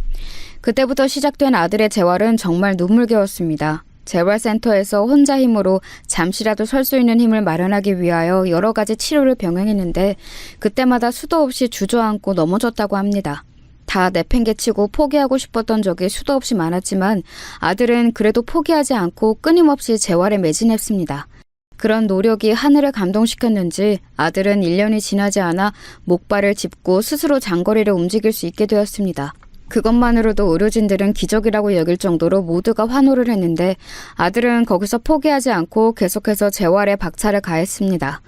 그때부터 시작된 아들의 재활은 정말 눈물겨웠습니다. 재활센터에서 혼자 힘으로 잠시라도 설 수 있는 힘을 마련하기 위하여 여러 가지 치료를 병행했는데 그때마다 수도 없이 주저앉고 넘어졌다고 합니다. 다 내팽개치고 포기하고 싶었던 적이 수도 없이 많았지만 아들은 그래도 포기하지 않고 끊임없이 재활에 매진했습니다. 그런 노력이 하늘을 감동시켰는지 아들은 1년이 지나지 않아 목발을 짚고 스스로 장거리를 움직일 수 있게 되었습니다. 그것만으로도 의료진들은 기적이라고 여길 정도로 모두가 환호를 했는데 아들은 거기서 포기하지 않고 계속해서 재활에 박차를 가했습니다.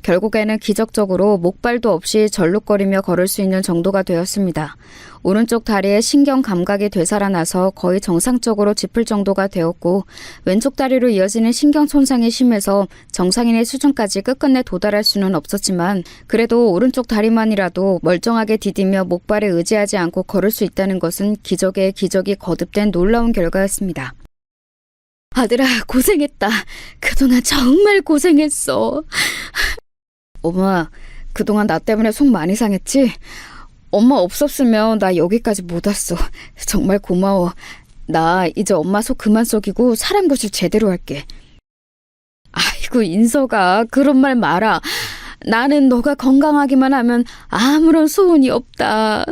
결국에는 기적적으로 목발도 없이 절룩거리며 걸을 수 있는 정도가 되었습니다. 오른쪽 다리에 신경 감각이 되살아나서 거의 정상적으로 짚을 정도가 되었고 왼쪽 다리로 이어지는 신경 손상이 심해서 정상인의 수준까지 끝끝내 도달할 수는 없었지만 그래도 오른쪽 다리만이라도 멀쩡하게 디디며 목발에 의지하지 않고 걸을 수 있다는 것은 기적의 기적이 거듭된 놀라운 결과였습니다. 아들아, 고생했다. 그동안 정말 고생했어. 엄마, 그동안 나 때문에 속 많이 상했지? 엄마 없었으면 나 여기까지 못 왔어. 정말 고마워. 나 이제 엄마 속 그만 속이고 사람 구실 제대로 할게. 아이고, 인서가 그런 말 마라. 나는 너가 건강하기만 하면 아무런 소원이 없다.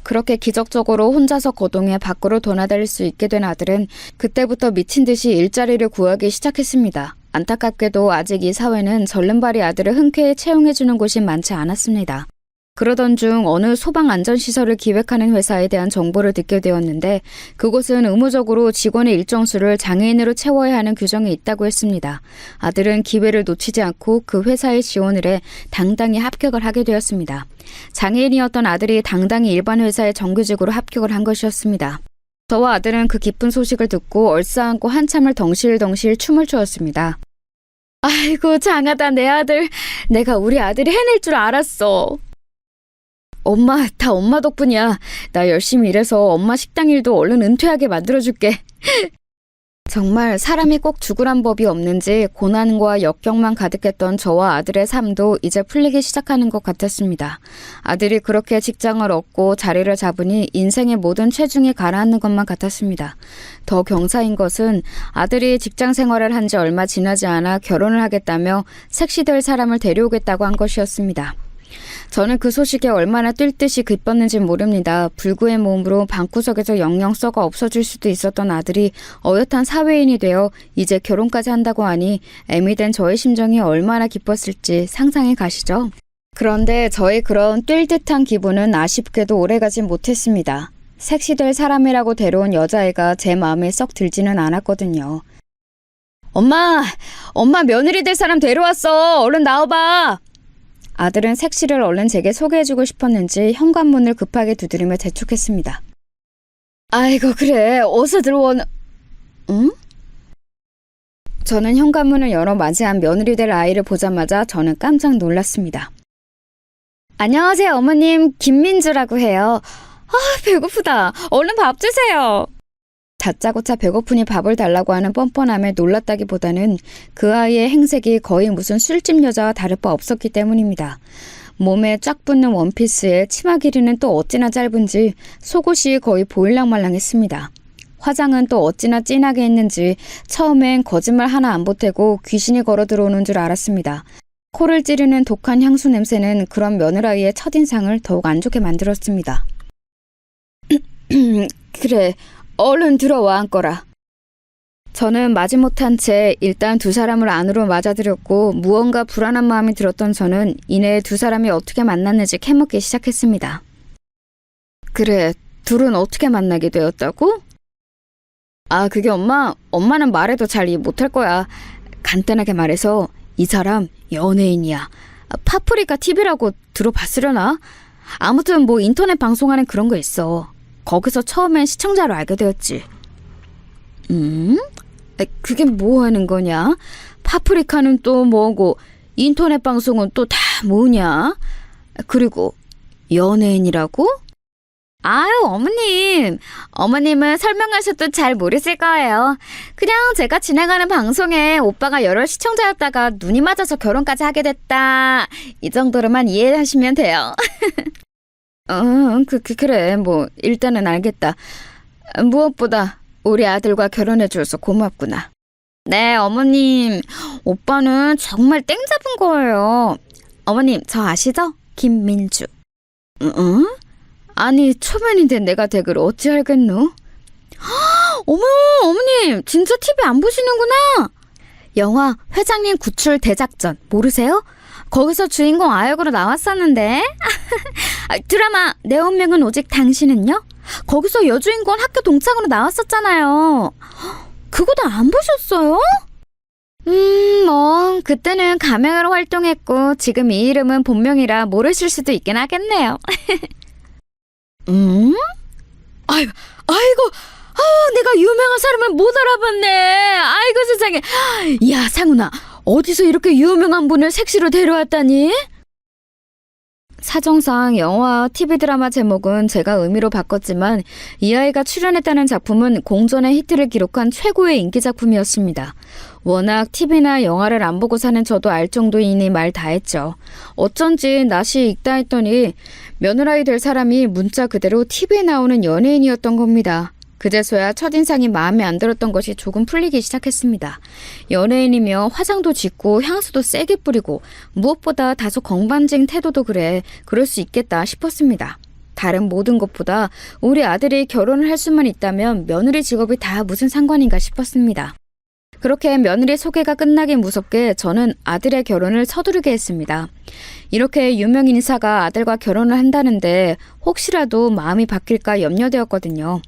그렇게 기적적으로 혼자서 거동해 밖으로 도나다닐 수 있게 된 아들은 그때부터 미친 듯이 일자리를 구하기 시작했습니다. 안타깝게도 아직 이 사회는 절름발이 아들을 흔쾌히 채용해주는 곳이 많지 않았습니다. 그러던 중 어느 소방안전시설을 기획하는 회사에 대한 정보를 듣게 되었는데 그곳은 의무적으로 직원의 일정 수를 장애인으로 채워야 하는 규정이 있다고 했습니다. 아들은 기회를 놓치지 않고 그 회사에 지원을 해 당당히 합격을 하게 되었습니다. 장애인이었던 아들이 당당히 일반 회사에 정규직으로 합격을 한 것이었습니다. 저와 아들은 그 기쁜 소식을 듣고 얼싸안고 한참을 덩실덩실 춤을 추었습니다. 아이고, 장하다 내 아들. 내가 우리 아들이 해낼 줄 알았어. 엄마, 다 엄마 덕분이야. 나 열심히 일해서 엄마 식당 일도 얼른 은퇴하게 만들어줄게. 정말 사람이 꼭 죽으란 법이 없는지 고난과 역경만 가득했던 저와 아들의 삶도 이제 풀리기 시작하는 것 같았습니다. 아들이 그렇게 직장을 얻고 자리를 잡으니 인생의 모든 체중이 가라앉는 것만 같았습니다. 더 경사인 것은 아들이 직장 생활을 한 지 얼마 지나지 않아 결혼을 하겠다며 섹시될 사람을 데려오겠다고 한 것이었습니다. 저는 그 소식에 얼마나 뛸 듯이 기뻤는지 모릅니다. 불구의 몸으로 방구석에서 영영 썩어 없어질 수도 있었던 아들이 어엿한 사회인이 되어 이제 결혼까지 한다고 하니 애미 된 저의 심정이 얼마나 기뻤을지 상상이 가시죠? 그런데 저의 그런 뛸 듯한 기분은 아쉽게도 오래가진 못했습니다. 섹시될 사람이라고 데려온 여자애가 제 마음에 썩 들지는 않았거든요. 엄마 며느리 될 사람 데려왔어. 얼른 나와봐. 아들은 색시를 얼른 제게 소개해주고 싶었는지 현관문을 급하게 두드리며 재촉했습니다. 아이고, 그래. 어서 들어와. 응? 저는 현관문을 열어 맞이한 며느리 될 아이를 보자마자 저는 깜짝 놀랐습니다. 안녕하세요, 어머님. 김민주라고 해요. 배고프다. 얼른 밥 주세요. 다짜고짜 배고프니 밥을 달라고 하는 뻔뻔함에 놀랐다기보다는 그 아이의 행색이 거의 무슨 술집 여자와 다를 바 없었기 때문입니다. 몸에 쫙 붙는 원피스에 치마 길이는 또 어찌나 짧은지 속옷이 거의 보일랑말랑했습니다. 화장은 또 어찌나 진하게 했는지 처음엔 거짓말 하나 안 보태고 귀신이 걸어 들어오는 줄 알았습니다. 코를 찌르는 독한 향수 냄새는 그런 며느라이의 첫인상을 더욱 안 좋게 만들었습니다. 그래, 얼른 들어와 앉거라. 저는 마지못한 채 일단 두 사람을 안으로 맞아들였고 무언가 불안한 마음이 들었던 저는 이내 두 사람이 어떻게 만났는지 캐묻기 시작했습니다. 그래, 둘은 어떻게 만나게 되었다고? 아, 그게 엄마는 말해도 잘 이해 못할 거야. 간단하게 말해서 이 사람 연예인이야. 파프리카 TV라고 들어봤으려나? 아무튼 뭐 인터넷 방송하는 그런 거 있어. 거기서 처음엔 시청자로 알게 되었지. 그게 뭐 하는 거냐? 파프리카는 또 뭐고 인터넷 방송은 또 다 뭐냐? 그리고 연예인이라고? 아유, 어머님은 설명하셔도 잘 모르실 거예요. 그냥 제가 진행하는 방송에 오빠가 여러 시청자였다가 눈이 맞아서 결혼까지 하게 됐다. 이 정도로만 이해하시면 돼요. 그래. 뭐 일단은 알겠다. 무엇보다 우리 아들과 결혼해줘서 고맙구나. 네, 어머님. 오빠는 정말 땡 잡은 거예요. 어머님, 저 아시죠? 김민주. 응? 아니, 초면인데 내가 댁을 어찌 알겠노? 어머, 어머님, 진짜 TV 안 보시는구나. 영화 회장님 구출 대작전 모르세요? 거기서 주인공 아역으로 나왔었는데. 드라마 내 운명은 오직 당신은요? 거기서 여주인공 학교 동창으로 나왔었잖아요. 그거도 안 보셨어요? 뭐 그때는 가명으로 활동했고 지금 이 이름은 본명이라 모르실 수도 있긴 하겠네요. 아이고, 내가 유명한 사람을 못 알아봤네. 아이고 세상에. 야, 상훈아, 어디서 이렇게 유명한 분을 색시로 데려왔다니? 사정상 영화, TV 드라마 제목은 제가 의미로 바꿨지만 이 아이가 출연했다는 작품은 공전의 히트를 기록한 최고의 인기 작품이었습니다. 워낙 TV나 영화를 안 보고 사는 저도 알 정도이니 말 다 했죠. 어쩐지 낯이 익다 했더니 며느라이 될 사람이 문자 그대로 TV에 나오는 연예인이었던 겁니다. 그제서야 첫인상이 마음에 안 들었던 것이 조금 풀리기 시작했습니다. 연예인이며 화장도 짓고 향수도 세게 뿌리고 무엇보다 다소 건반진 태도도 그럴 수 있겠다 싶었습니다. 다른 모든 것보다 우리 아들이 결혼을 할 수만 있다면 며느리 직업이 다 무슨 상관인가 싶었습니다. 그렇게 며느리 소개가 끝나기 무섭게 저는 아들의 결혼을 서두르게 했습니다. 이렇게 유명 인사가 아들과 결혼을 한다는데 혹시라도 마음이 바뀔까 염려되었거든요.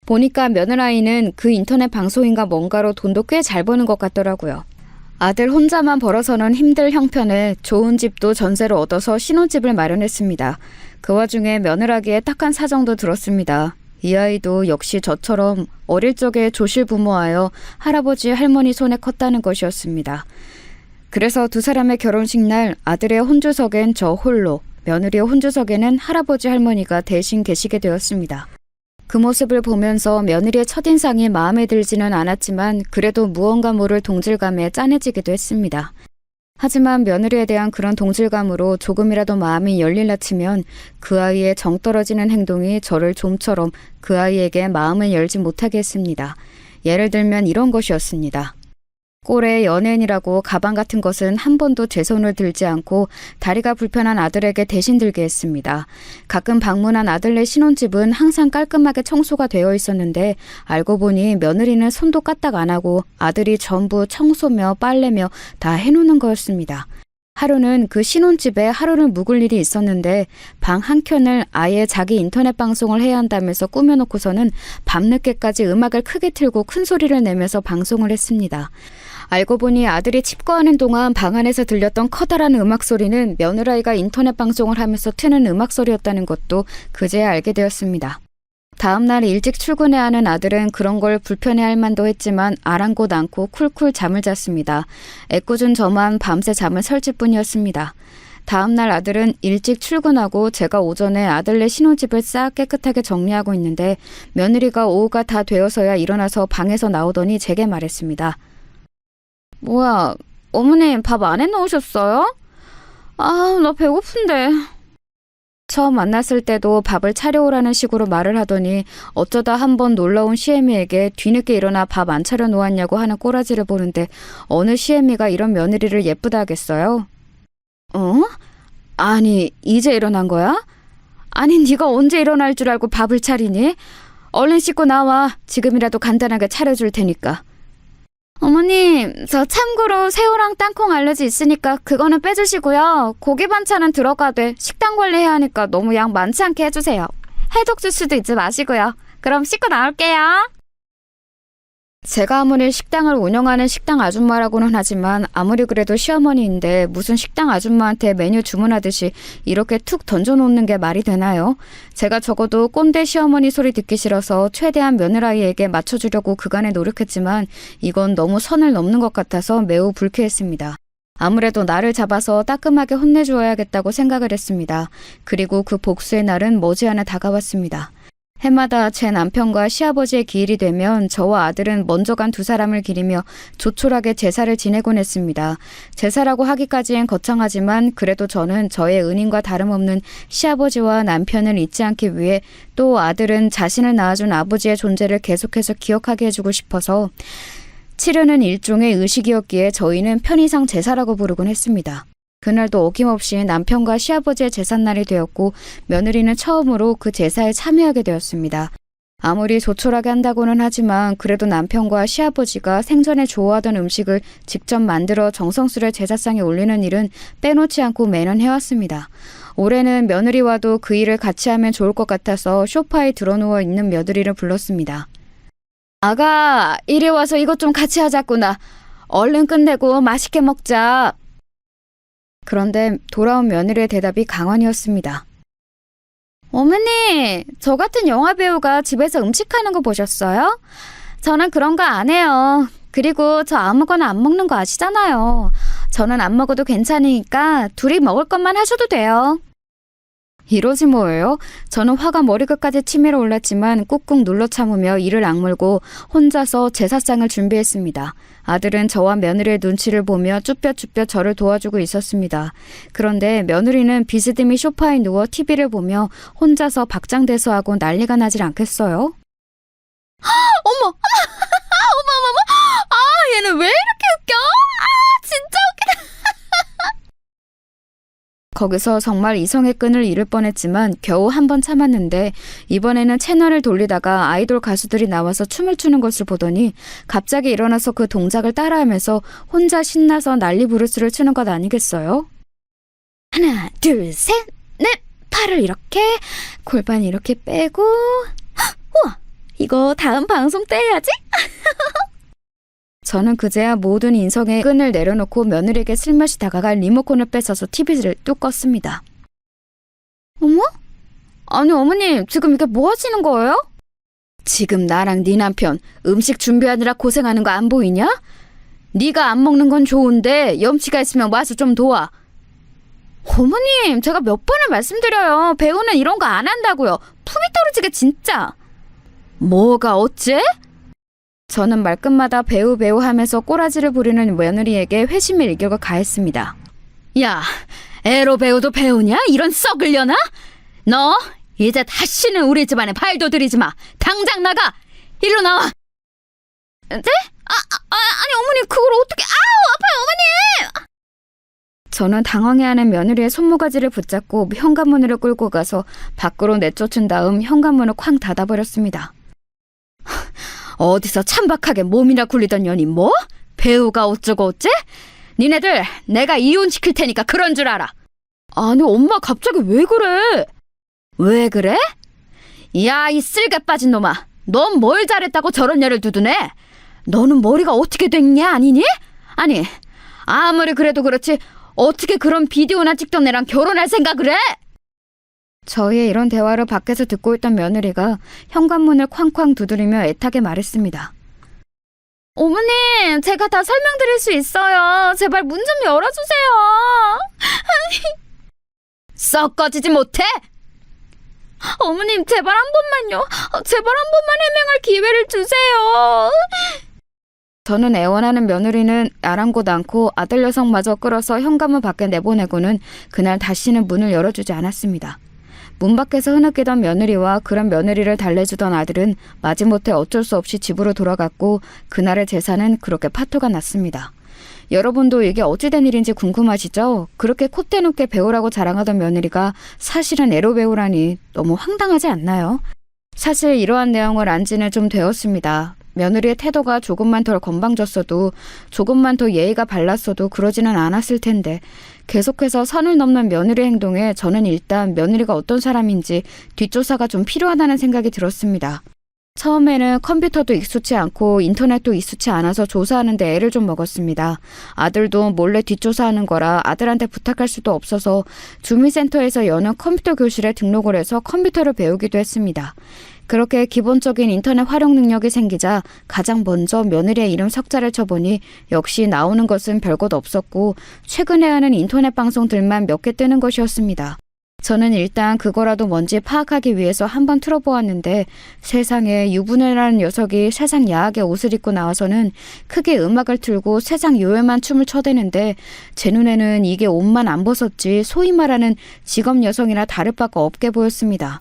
보니까 며느라이는 그 인터넷 방송인가 뭔가로 돈도 꽤 잘 버는 것 같더라고요. 아들 혼자만 벌어서는 힘들 형편에 좋은 집도 전세로 얻어서 신혼집을 마련했습니다. 그 와중에 며느라기의 딱한 사정도 들었습니다. 이 아이도 역시 저처럼 어릴 적에 조실부모하여 할아버지 할머니 손에 컸다는 것이었습니다. 그래서 두 사람의 결혼식 날 아들의 혼주석엔 저 홀로, 며느리의 혼주석에는 할아버지 할머니가 대신 계시게 되었습니다. 그 모습을 보면서 며느리의 첫인상이 마음에 들지는 않았지만 그래도 무언가 모를 동질감에 짠해지기도 했습니다. 하지만 며느리에 대한 그런 동질감으로 조금이라도 마음이 열릴라 치면 그 아이의 정 떨어지는 행동이 저를 좀처럼 그 아이에게 마음을 열지 못하게 했습니다. 예를 들면 이런 것이었습니다. 꼴에 연예인이라고 가방 같은 것은 한 번도 제 손을 들지 않고 다리가 불편한 아들에게 대신 들게 했습니다. 가끔 방문한 아들네 신혼집은 항상 깔끔하게 청소가 되어 있었는데 알고 보니 며느리는 손도 까딱 안 하고 아들이 전부 청소며 빨래며 다 해놓는 거였습니다. 하루는 그 신혼집에 하루를 묵을 일이 있었는데 방 한켠을 아예 자기 인터넷 방송을 해야 한다면서 꾸며놓고서는 밤늦게까지 음악을 크게 틀고 큰 소리를 내면서 방송을 했습니다. 알고 보니 아들이 칩거하는 동안 방 안에서 들렸던 커다란 음악 소리는 며느라이가 인터넷 방송을 하면서 트는 음악 소리였다는 것도 그제야 알게 되었습니다. 다음 날 일찍 출근해야 하는 아들은 그런 걸 불편해할 만도 했지만 아랑곳 않고 쿨쿨 잠을 잤습니다. 애꿎은 저만 밤새 잠을 설칠 뿐이었습니다. 다음 날 아들은 일찍 출근하고 제가 오전에 아들네 신혼집을 싹 깨끗하게 정리하고 있는데 며느리가 오후가 다 되어서야 일어나서 방에서 나오더니 제게 말했습니다. 뭐야, 어머님 밥 안 해놓으셨어요? 나 배고픈데. 처음 만났을 때도 밥을 차려오라는 식으로 말을 하더니 어쩌다 한번 놀러온 시애미에게 뒤늦게 일어나 밥 안 차려 놓았냐고 하는 꼬라지를 보는데 어느 시애미가 이런 며느리를 예쁘다 하겠어요? 아니, 이제 일어난 거야? 아니, 네가 언제 일어날 줄 알고 밥을 차리니? 얼른 씻고 나와. 지금이라도 간단하게 차려줄 테니까. 어머님, 저 참고로 새우랑 땅콩 알러지 있으니까 그거는 빼주시고요. 고기 반찬은 들어가되 식단 관리해야 하니까 너무 양 많지 않게 해주세요. 해독 주스도 잊지 마시고요. 그럼 씻고 나올게요. 제가 아무리 식당을 운영하는 식당 아줌마라고는 하지만 아무리 그래도 시어머니인데 무슨 식당 아줌마한테 메뉴 주문하듯이 이렇게 툭 던져놓는 게 말이 되나요? 제가 적어도 꼰대 시어머니 소리 듣기 싫어서 최대한 며느라이에게 맞춰주려고 그간에 노력했지만 이건 너무 선을 넘는 것 같아서 매우 불쾌했습니다. 아무래도 나를 잡아서 따끔하게 혼내주어야겠다고 생각을 했습니다. 그리고 그 복수의 날은 머지않아 다가왔습니다. 해마다 제 남편과 시아버지의 기일이 되면 저와 아들은 먼저 간 두 사람을 기리며 조촐하게 제사를 지내곤 했습니다. 제사라고 하기까지엔 거창하지만 그래도 저는 저의 은인과 다름없는 시아버지와 남편을 잊지 않기 위해 또 아들은 자신을 낳아준 아버지의 존재를 계속해서 기억하게 해주고 싶어서 치르는 일종의 의식이었기에 저희는 편의상 제사라고 부르곤 했습니다. 그날도 어김없이 남편과 시아버지의 제삿날이 되었고 며느리는 처음으로 그 제사에 참여하게 되었습니다. 아무리 조촐하게 한다고는 하지만 그래도 남편과 시아버지가 생전에 좋아하던 음식을 직접 만들어 정성스레 제사상에 올리는 일은 빼놓지 않고 매년 해왔습니다. 올해는 며느리와도 그 일을 같이 하면 좋을 것 같아서 소파에 드러누워 있는 며느리를 불렀습니다. 아가, 이리 와서 이것 좀 같이 하자꾸나. 얼른 끝내고 맛있게 먹자. 그런데 돌아온 며느리의 대답이 강환이었습니다. 어머니, 저 같은 영화배우가 집에서 음식하는 거 보셨어요? 저는 그런 거 안 해요. 그리고 저 아무거나 안 먹는 거 아시잖아요. 저는 안 먹어도 괜찮으니까 둘이 먹을 것만 하셔도 돼요. 이러지 뭐예요? 저는 화가 머리끝까지 치밀어 올랐지만 꾹꾹 눌러 참으며 이를 악물고 혼자서 제사상을 준비했습니다. 아들은 저와 며느리의 눈치를 보며 쭈뼛쭈뼛 저를 도와주고 있었습니다. 그런데 며느리는 비스듬히 소파에 누워 TV를 보며 혼자서 박장대소하고 난리가 나질 않겠어요? 어머! 어머머머! 아, 얘는 왜 이렇게 웃겨? 아, 진짜 웃기다! 거기서 정말 이성의 끈을 잃을 뻔했지만 겨우 한 번 참았는데 이번에는 채널을 돌리다가 아이돌 가수들이 나와서 춤을 추는 것을 보더니 갑자기 일어나서 그 동작을 따라하면서 혼자 신나서 난리 부르스를 추는 것 아니겠어요? 하나, 둘, 셋, 넷! 팔을 이렇게, 골반 이렇게 빼고 우와! 이거 다음 방송 때 해야지? 저는 그제야 모든 인성의 끈을 내려놓고 며느리에게 슬며시 다가가 리모컨을 뺏어서 TV를 뚝 껐습니다. 어머? 아니 어머님, 지금 이게 뭐 하시는 거예요? 지금 나랑 네 남편 음식 준비하느라 고생하는 거 안 보이냐? 네가 안 먹는 건 좋은데 염치가 있으면 와서 좀 도와. 어머님, 제가 몇 번을 말씀드려요. 배우는 이런 거 안 한다고요. 품이 떨어지게 진짜. 뭐가 어째? 저는 말끝마다 배우 하면서 꼬라지를 부리는 며느리에게 회심의 일격을 가했습니다. 야, 에로 배우도 배우냐? 이런 썩을려나? 너 이제 다시는 우리 집안에 발도 들이지 마. 당장 나가. 일로 나와. 네? 아니 어머니, 그걸 어떻게? 아우, 아파요 어머니. 저는 당황해하는 며느리의 손모가지를 붙잡고 현관문으로 끌고 가서 밖으로 내쫓은 다음 현관문을 쾅 닫아버렸습니다. 어디서 찬박하게 몸이나 굴리던 년이 뭐? 배우가 어쩌고 어째? 니네들 내가 이혼시킬 테니까 그런 줄 알아. 아니 엄마, 갑자기 왜 그래? 왜 그래? 야, 이 쓸개 빠진 놈아, 넌 뭘 잘했다고 저런 애를 두두네? 너는 머리가 어떻게 됐냐 아니니? 아니 아무리 그래도 그렇지 어떻게 그런 비디오나 찍던 애랑 결혼할 생각을 해? 저희의 이런 대화를 밖에서 듣고 있던 며느리가 현관문을 쾅쾅 두드리며 애타게 말했습니다. 어머님, 제가 다 설명드릴 수 있어요. 제발 문 좀 열어주세요. 썩 꺼지지 못해? 어머님, 제발 한 번만요. 제발 한 번만 해명할 기회를 주세요. 저는 애원하는 며느리는 아랑곳 않고 아들 녀석마저 끌어서 현관문 밖에 내보내고는 그날 다시는 문을 열어주지 않았습니다. 문 밖에서 흐느끼던 며느리와 그런 며느리를 달래주던 아들은 마지못해 어쩔 수 없이 집으로 돌아갔고 그날의 제사는 그렇게 파토가 났습니다. 여러분도 이게 어찌된 일인지 궁금하시죠? 그렇게 콧대 높게 배우라고 자랑하던 며느리가 사실은 에로 배우라니 너무 황당하지 않나요? 사실 이러한 내용을 안 지는 좀 되었습니다. 며느리의 태도가 조금만 덜 건방졌어도, 조금만 더 예의가 발랐어도 그러지는 않았을 텐데, 계속해서 선을 넘는 며느리 행동에 저는 일단 며느리가 어떤 사람인지 뒷조사가 좀 필요하다는 생각이 들었습니다. 처음에는 컴퓨터도 익숙치 않고 인터넷도 익숙치 않아서 조사하는데 애를 좀 먹었습니다. 아들도 몰래 뒷조사하는 거라 아들한테 부탁할 수도 없어서 주민센터에서 여는 컴퓨터 교실에 등록을 해서 컴퓨터를 배우기도 했습니다. 그렇게 기본적인 인터넷 활용 능력이 생기자 가장 먼저 며느리의 이름 석자를 쳐보니 역시 나오는 것은 별것 없었고 최근에 하는 인터넷 방송들만 몇 개 뜨는 것이었습니다. 저는 일단 그거라도 뭔지 파악하기 위해서 한번 틀어보았는데 세상에 유부녀라는 녀석이 세상 야하게 옷을 입고 나와서는 크게 음악을 틀고 세상 요염한 춤을 춰대는데 제 눈에는 이게 옷만 안 벗었지 소위 말하는 직업 여성이나 다를 바가 없게 보였습니다.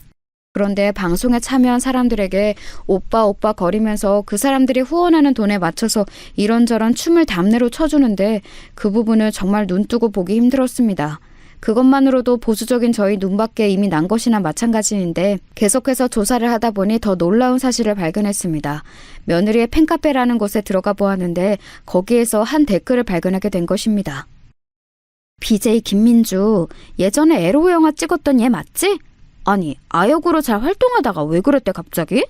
그런데 방송에 참여한 사람들에게 오빠 오빠 거리면서 그 사람들이 후원하는 돈에 맞춰서 이런저런 춤을 답례로 춰주는데 그 부분을 정말 눈뜨고 보기 힘들었습니다. 그것만으로도 보수적인 저희 눈밖에 이미 난 것이나 마찬가지인데 계속해서 조사를 하다 보니 더 놀라운 사실을 발견했습니다. 며느리의 팬카페라는 곳에 들어가 보았는데 거기에서 한 댓글을 발견하게 된 것입니다. BJ 김민주, 예전에 에로 영화 찍었던 얘 맞지? 아니, 아역으로 잘 활동하다가 왜 그랬대 갑자기?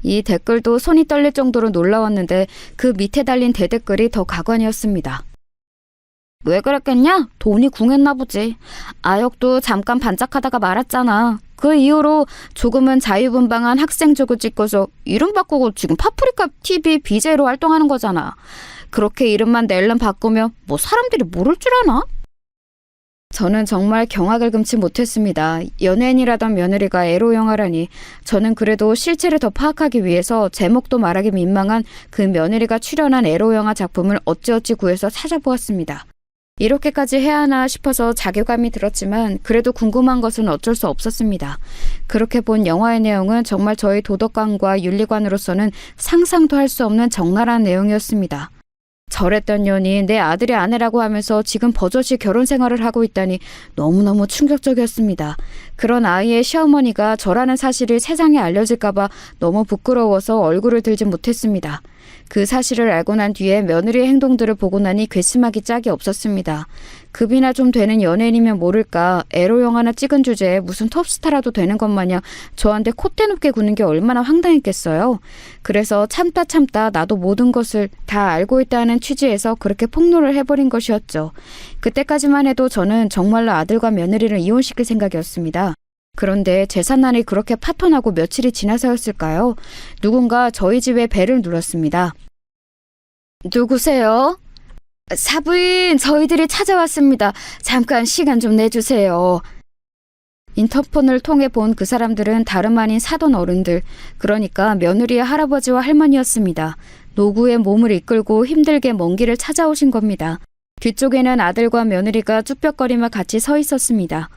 이 댓글도 손이 떨릴 정도로 놀라웠는데 그 밑에 달린 대댓글이 더 가관이었습니다. 왜 그랬겠냐? 돈이 궁했나 보지. 아역도 잠깐 반짝하다가 말았잖아. 그 이후로 조금은 자유분방한 학생족을 찍고서 이름 바꾸고 지금 파프리카 TV BJ로 활동하는 거잖아. 그렇게 이름만 낼름 바꾸면 뭐 사람들이 모를 줄 아나? 저는 정말 경악을 금치 못했습니다. 연예인이라던 며느리가 에로 영화라니. 저는 그래도 실체를 더 파악하기 위해서 제목도 말하기 민망한 그 며느리가 출연한 에로 영화 작품을 어찌어찌 구해서 찾아보았습니다. 이렇게까지 해야 하나 싶어서 자괴감이 들었지만 그래도 궁금한 것은 어쩔 수 없었습니다. 그렇게 본 영화의 내용은 정말 저희 도덕관과 윤리관으로서는 상상도 할 수 없는 적나라한 내용이었습니다. 절했던 년이 내 아들의 아내라고 하면서 지금 버젓이 결혼 생활을 하고 있다니 너무너무 충격적이었습니다. 그런 아이의 시어머니가 저라는 사실이 세상에 알려질까봐 너무 부끄러워서 얼굴을 들지 못했습니다. 그 사실을 알고 난 뒤에 며느리의 행동들을 보고 나니 괘씸하기 짝이 없었습니다. 급이나 좀 되는 연예인이면 모를까 에로 영화나 찍은 주제에 무슨 톱스타라도 되는 것 마냥 저한테 콧대 높게 구는 게 얼마나 황당했겠어요. 그래서 참다 나도 모든 것을 다 알고 있다는 취지에서 그렇게 폭로를 해버린 것이었죠. 그때까지만 해도 저는 정말로 아들과 며느리를 이혼시킬 생각이었습니다. 그런데 제삿날이 그렇게 파토나고 며칠이 지나서였을까요? 누군가 저희 집에 벨을 눌렀습니다. 누구세요? 사부인, 저희들이 찾아왔습니다. 잠깐 시간 좀 내주세요. 인터폰을 통해 본 그 사람들은 다름 아닌 사돈 어른들, 그러니까 며느리의 할아버지와 할머니였습니다. 노구의 몸을 이끌고 힘들게 먼 길을 찾아오신 겁니다. 뒤쪽에는 아들과 며느리가 쭈뼛거리며 같이 서 있었습니다.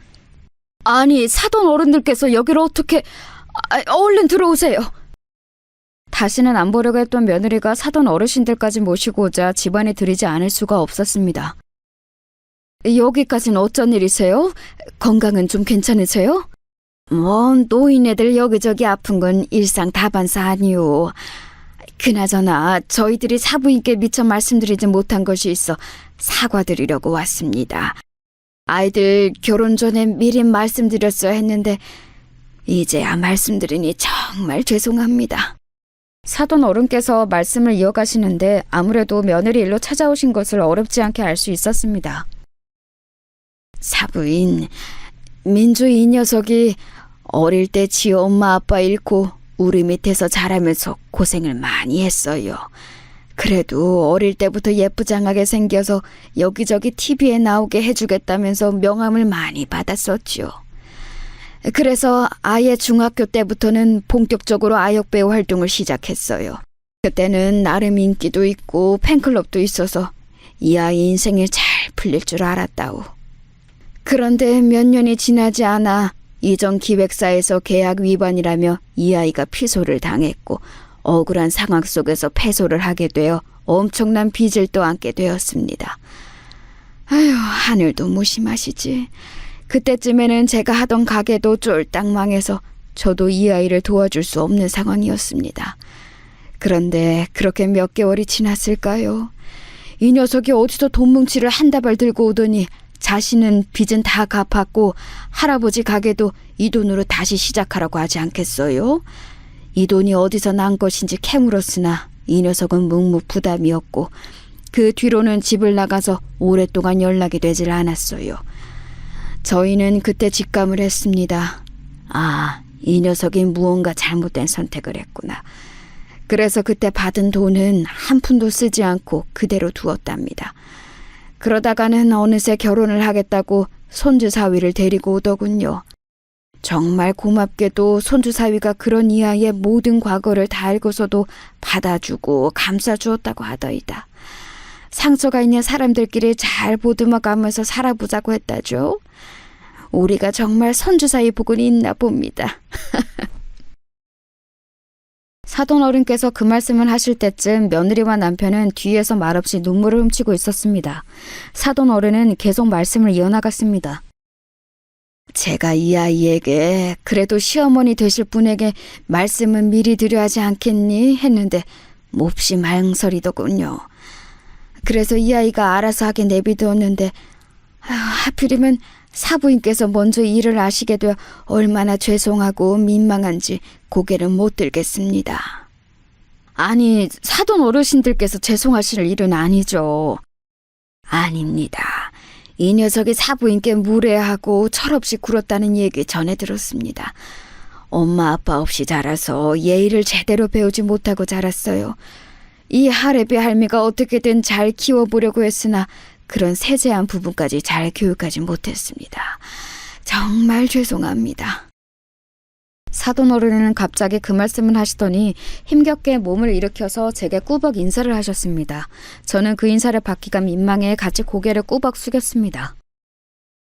아니, 사돈 어른들께서 여기를 어떻게... 얼른 들어오세요. 다시는 안 보려고 했던 며느리가 사돈 어르신들까지 모시고 오자 집안에 들이지 않을 수가 없었습니다. 여기까지는 어쩐 일이세요? 건강은 좀 괜찮으세요? 노인애들 여기저기 아픈 건 일상 다반사 아니오. 그나저나 저희들이 사부인께 미처 말씀드리지 못한 것이 있어 사과드리려고 왔습니다. 아이들 결혼 전에 미리 말씀드렸어야 했는데 이제야 말씀드리니 정말 죄송합니다. 사돈 어른께서 말씀을 이어가시는데 아무래도 며느리 일로 찾아오신 것을 어렵지 않게 알 수 있었습니다. 사부인, 민주 이 녀석이 어릴 때 지 엄마 아빠 잃고 우리 밑에서 자라면서 고생을 많이 했어요. 그래도 어릴 때부터 예쁘장하게 생겨서 여기저기 TV에 나오게 해주겠다면서 명함을 많이 받았었죠. 그래서 아예 중학교 때부터는 본격적으로 아역배우 활동을 시작했어요. 그때는 나름 인기도 있고 팬클럽도 있어서 이 아이 인생이 잘 풀릴 줄 알았다오. 그런데 몇 년이 지나지 않아 이전 기획사에서 계약 위반이라며 이 아이가 피소를 당했고 억울한 상황 속에서 패소를 하게 되어 엄청난 빚을 또 안게 되었습니다. 아휴, 하늘도 무심하시지. 그때쯤에는 제가 하던 가게도 쫄딱 망해서 저도 이 아이를 도와줄 수 없는 상황이었습니다. 그런데 그렇게 몇 개월이 지났을까요? 이 녀석이 어디서 돈 뭉치를 한 다발 들고 오더니 자신은 빚은 다 갚았고 할아버지 가게도 이 돈으로 다시 시작하라고 하지 않겠어요? 이 돈이 어디서 난 것인지 캐물었으나 이 녀석은 묵묵부담이었고 그 뒤로는 집을 나가서 오랫동안 연락이 되질 않았어요. 저희는 그때 직감을 했습니다. 아, 이 녀석이 무언가 잘못된 선택을 했구나. 그래서 그때 받은 돈은 한 푼도 쓰지 않고 그대로 두었답니다. 그러다가는 어느새 결혼을 하겠다고 손주 사위를 데리고 오더군요. 정말 고맙게도 손주 사위가 그런 이 아이의 모든 과거를 다 알고서도 받아주고 감싸주었다고 하더이다. 상처가 있는 사람들끼리 잘 보듬어 가면서 살아보자고 했다죠. 우리가 정말 손주 사위 복은 있나 봅니다. 사돈 어른께서 그 말씀을 하실 때쯤 며느리와 남편은 뒤에서 말없이 눈물을 훔치고 있었습니다. 사돈 어른은 계속 말씀을 이어나갔습니다. 제가 이 아이에게 그래도 시어머니 되실 분에게 말씀은 미리 드려야 하지 않겠니? 했는데 몹시 망설이더군요. 그래서 이 아이가 알아서 하게 내비두었는데 하필이면 사부인께서 먼저 일을 아시게 되어 얼마나 죄송하고 민망한지 고개를 못 들겠습니다. 아니, 사돈 어르신들께서 죄송하실 일은 아니죠. 아닙니다. 이 녀석이 사부인께 무례하고 철없이 굴었다는 얘기 전해 들었습니다. 엄마 아빠 없이 자라서 예의를 제대로 배우지 못하고 자랐어요. 이 할애비 할미가 어떻게든 잘 키워보려고 했으나 그런 세세한 부분까지 잘 교육하지 못했습니다. 정말 죄송합니다. 사돈 어른은 갑자기 그 말씀을 하시더니 힘겹게 몸을 일으켜서 제게 꾸벅 인사를 하셨습니다. 저는 그 인사를 받기가 민망해 같이 고개를 꾸벅 숙였습니다.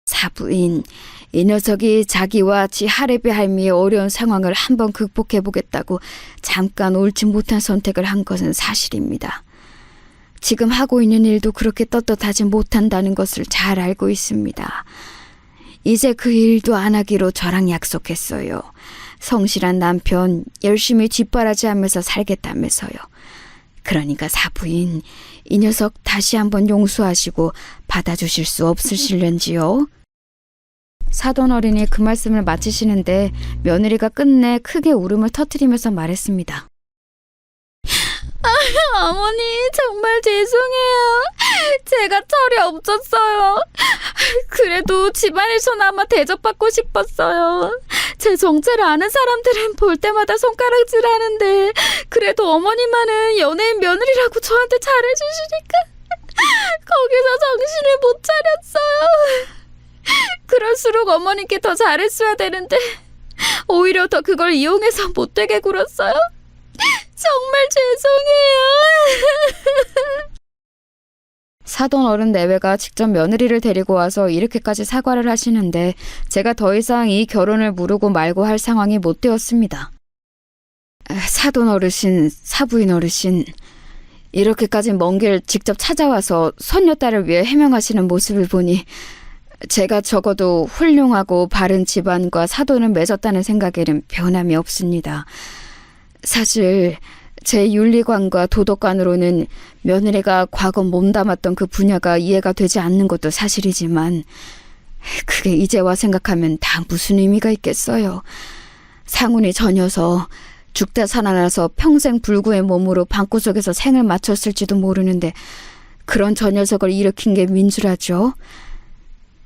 사부인, 이 녀석이 자기와 지 할애비 할미의 어려운 상황을 한번 극복해보겠다고 잠깐 옳지 못한 선택을 한 것은 사실입니다. 지금 하고 있는 일도 그렇게 떳떳하지 못한다는 것을 잘 알고 있습니다. 이제 그 일도 안 하기로 저랑 약속했어요. 성실한 남편 열심히 뒷바라지하면서 살겠다면서요. 그러니까 사부인, 이 녀석 다시 한번 용서하시고 받아주실 수 없으실런지요? 사돈 어린이 그 말씀을 마치시는데 며느리가 끝내 크게 울음을 터뜨리면서 말했습니다. 어머니, 정말 죄송해요. 제가 철이 없었어요. 그래도 집안에서나마 대접받고 싶었어요. 제 정체를 아는 사람들은 볼 때마다 손가락질하는데 그래도 어머니만은 연예인 며느리라고 저한테 잘해주시니까 거기서 정신을 못 차렸어요. 그럴수록 어머니께 더 잘했어야 되는데 오히려 더 그걸 이용해서 못되게 굴었어요. 정말 죄송해요. 사돈 어른 내외가 직접 며느리를 데리고 와서 이렇게까지 사과를 하시는데 제가 더 이상 이 결혼을 무르고 말고 할 상황이 못 되었습니다. 사돈 어르신, 사부인 어르신, 이렇게까지 먼 길 직접 찾아와서 손녀딸을 위해 해명하시는 모습을 보니 제가 적어도 훌륭하고 바른 집안과 사돈을 맺었다는 생각에는 변함이 없습니다. 사실 제 윤리관과 도덕관으로는 며느리가 과거 몸담았던 그 분야가 이해가 되지 않는 것도 사실이지만 그게 이제와 생각하면 다 무슨 의미가 있겠어요. 상훈이 저 녀석 죽다 살아나서 평생 불구의 몸으로 방구석에서 생을 마쳤을지도 모르는데 그런 저 녀석을 일으킨 게 민주라죠.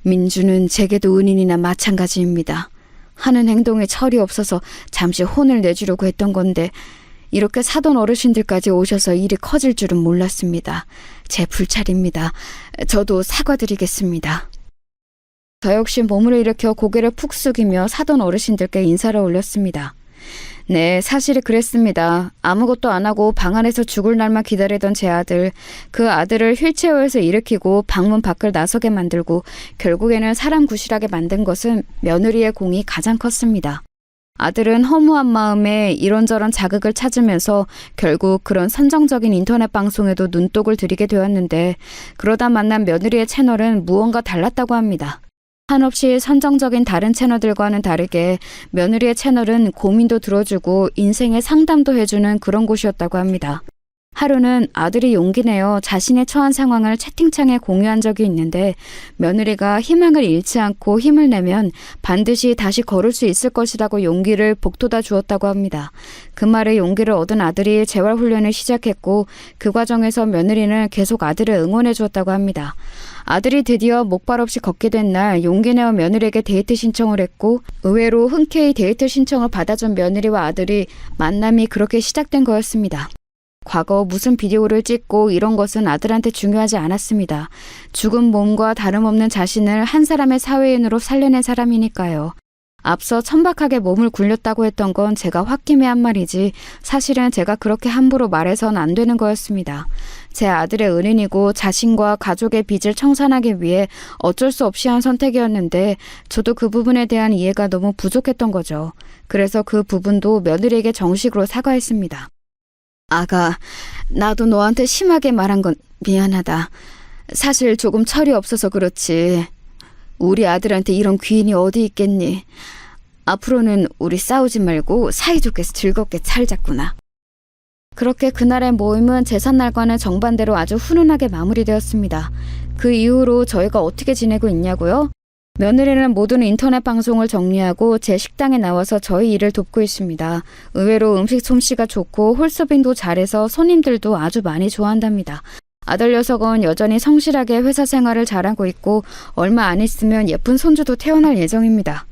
민주는 제게도 은인이나 마찬가지입니다. 하는 행동에 철이 없어서 잠시 혼을 내주려고 했던 건데 이렇게 사돈 어르신들까지 오셔서 일이 커질 줄은 몰랐습니다. 제 불찰입니다. 저도 사과드리겠습니다. 저 역시 몸을 일으켜 고개를 푹 숙이며 사돈 어르신들께 인사를 올렸습니다. 네, 사실이 그랬습니다. 아무것도 안 하고 방 안에서 죽을 날만 기다리던 제 아들, 그 아들을 휠체어에서 일으키고 방문 밖을 나서게 만들고 결국에는 사람 구실하게 만든 것은 며느리의 공이 가장 컸습니다. 아들은 허무한 마음에 이런저런 자극을 찾으면서 결국 그런 선정적인 인터넷 방송에도 눈독을 들이게 되었는데 그러다 만난 며느리의 채널은 무언가 달랐다고 합니다. 한없이 선정적인 다른 채널들과는 다르게 며느리의 채널은 고민도 들어주고 인생의 상담도 해주는 그런 곳이었다고 합니다. 하루는 아들이 용기 내어 자신의 처한 상황을 채팅창에 공유한 적이 있는데 며느리가 희망을 잃지 않고 힘을 내면 반드시 다시 걸을 수 있을 것이라고 용기를 북돋아 주었다고 합니다. 그 말에 용기를 얻은 아들이 재활훈련을 시작했고 그 과정에서 며느리는 계속 아들을 응원해 주었다고 합니다. 아들이 드디어 목발 없이 걷게 된 날 용기 내어 며느리에게 데이트 신청을 했고 의외로 흔쾌히 데이트 신청을 받아준 며느리와 아들이 만남이 그렇게 시작된 거였습니다. 과거 무슨 비디오를 찍고 이런 것은 아들한테 중요하지 않았습니다. 죽은 몸과 다름없는 자신을 한 사람의 사회인으로 살려낸 사람이니까요. 앞서 천박하게 몸을 굴렸다고 했던 건 제가 홧김에 한 말이지 사실은 제가 그렇게 함부로 말해선 안 되는 거였습니다. 제 아들의 은인이고 자신과 가족의 빚을 청산하기 위해 어쩔 수 없이 한 선택이었는데 저도 그 부분에 대한 이해가 너무 부족했던 거죠. 그래서 그 부분도 며느리에게 정식으로 사과했습니다. 아가, 나도 너한테 심하게 말한 건 미안하다. 사실 조금 철이 없어서 그렇지. 우리 아들한테 이런 귀인이 어디 있겠니? 앞으로는 우리 싸우지 말고 사이좋게 즐겁게 살자꾸나. 그렇게 그날의 모임은 제삿날과는 정반대로 아주 훈훈하게 마무리되었습니다. 그 이후로 저희가 어떻게 지내고 있냐고요? 며느리는 모든 인터넷 방송을 정리하고 제 식당에 나와서 저희 일을 돕고 있습니다. 의외로 음식 솜씨가 좋고 홀서빙도 잘해서 손님들도 아주 많이 좋아한답니다. 아들 녀석은 여전히 성실하게 회사 생활을 잘하고 있고 얼마 안 있으면 예쁜 손주도 태어날 예정입니다.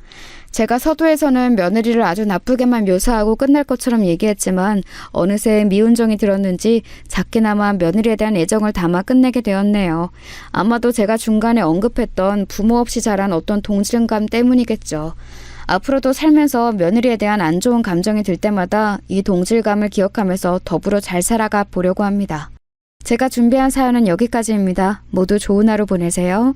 제가 서두에서는 며느리를 아주 나쁘게만 묘사하고 끝날 것처럼 얘기했지만 어느새 미운정이 들었는지 작게나마 며느리에 대한 애정을 담아 끝내게 되었네요. 아마도 제가 중간에 언급했던 부모 없이 자란 어떤 동질감 때문이겠죠. 앞으로도 살면서 며느리에 대한 안 좋은 감정이 들 때마다 이 동질감을 기억하면서 더불어 잘 살아가 보려고 합니다. 제가 준비한 사연은 여기까지입니다. 모두 좋은 하루 보내세요.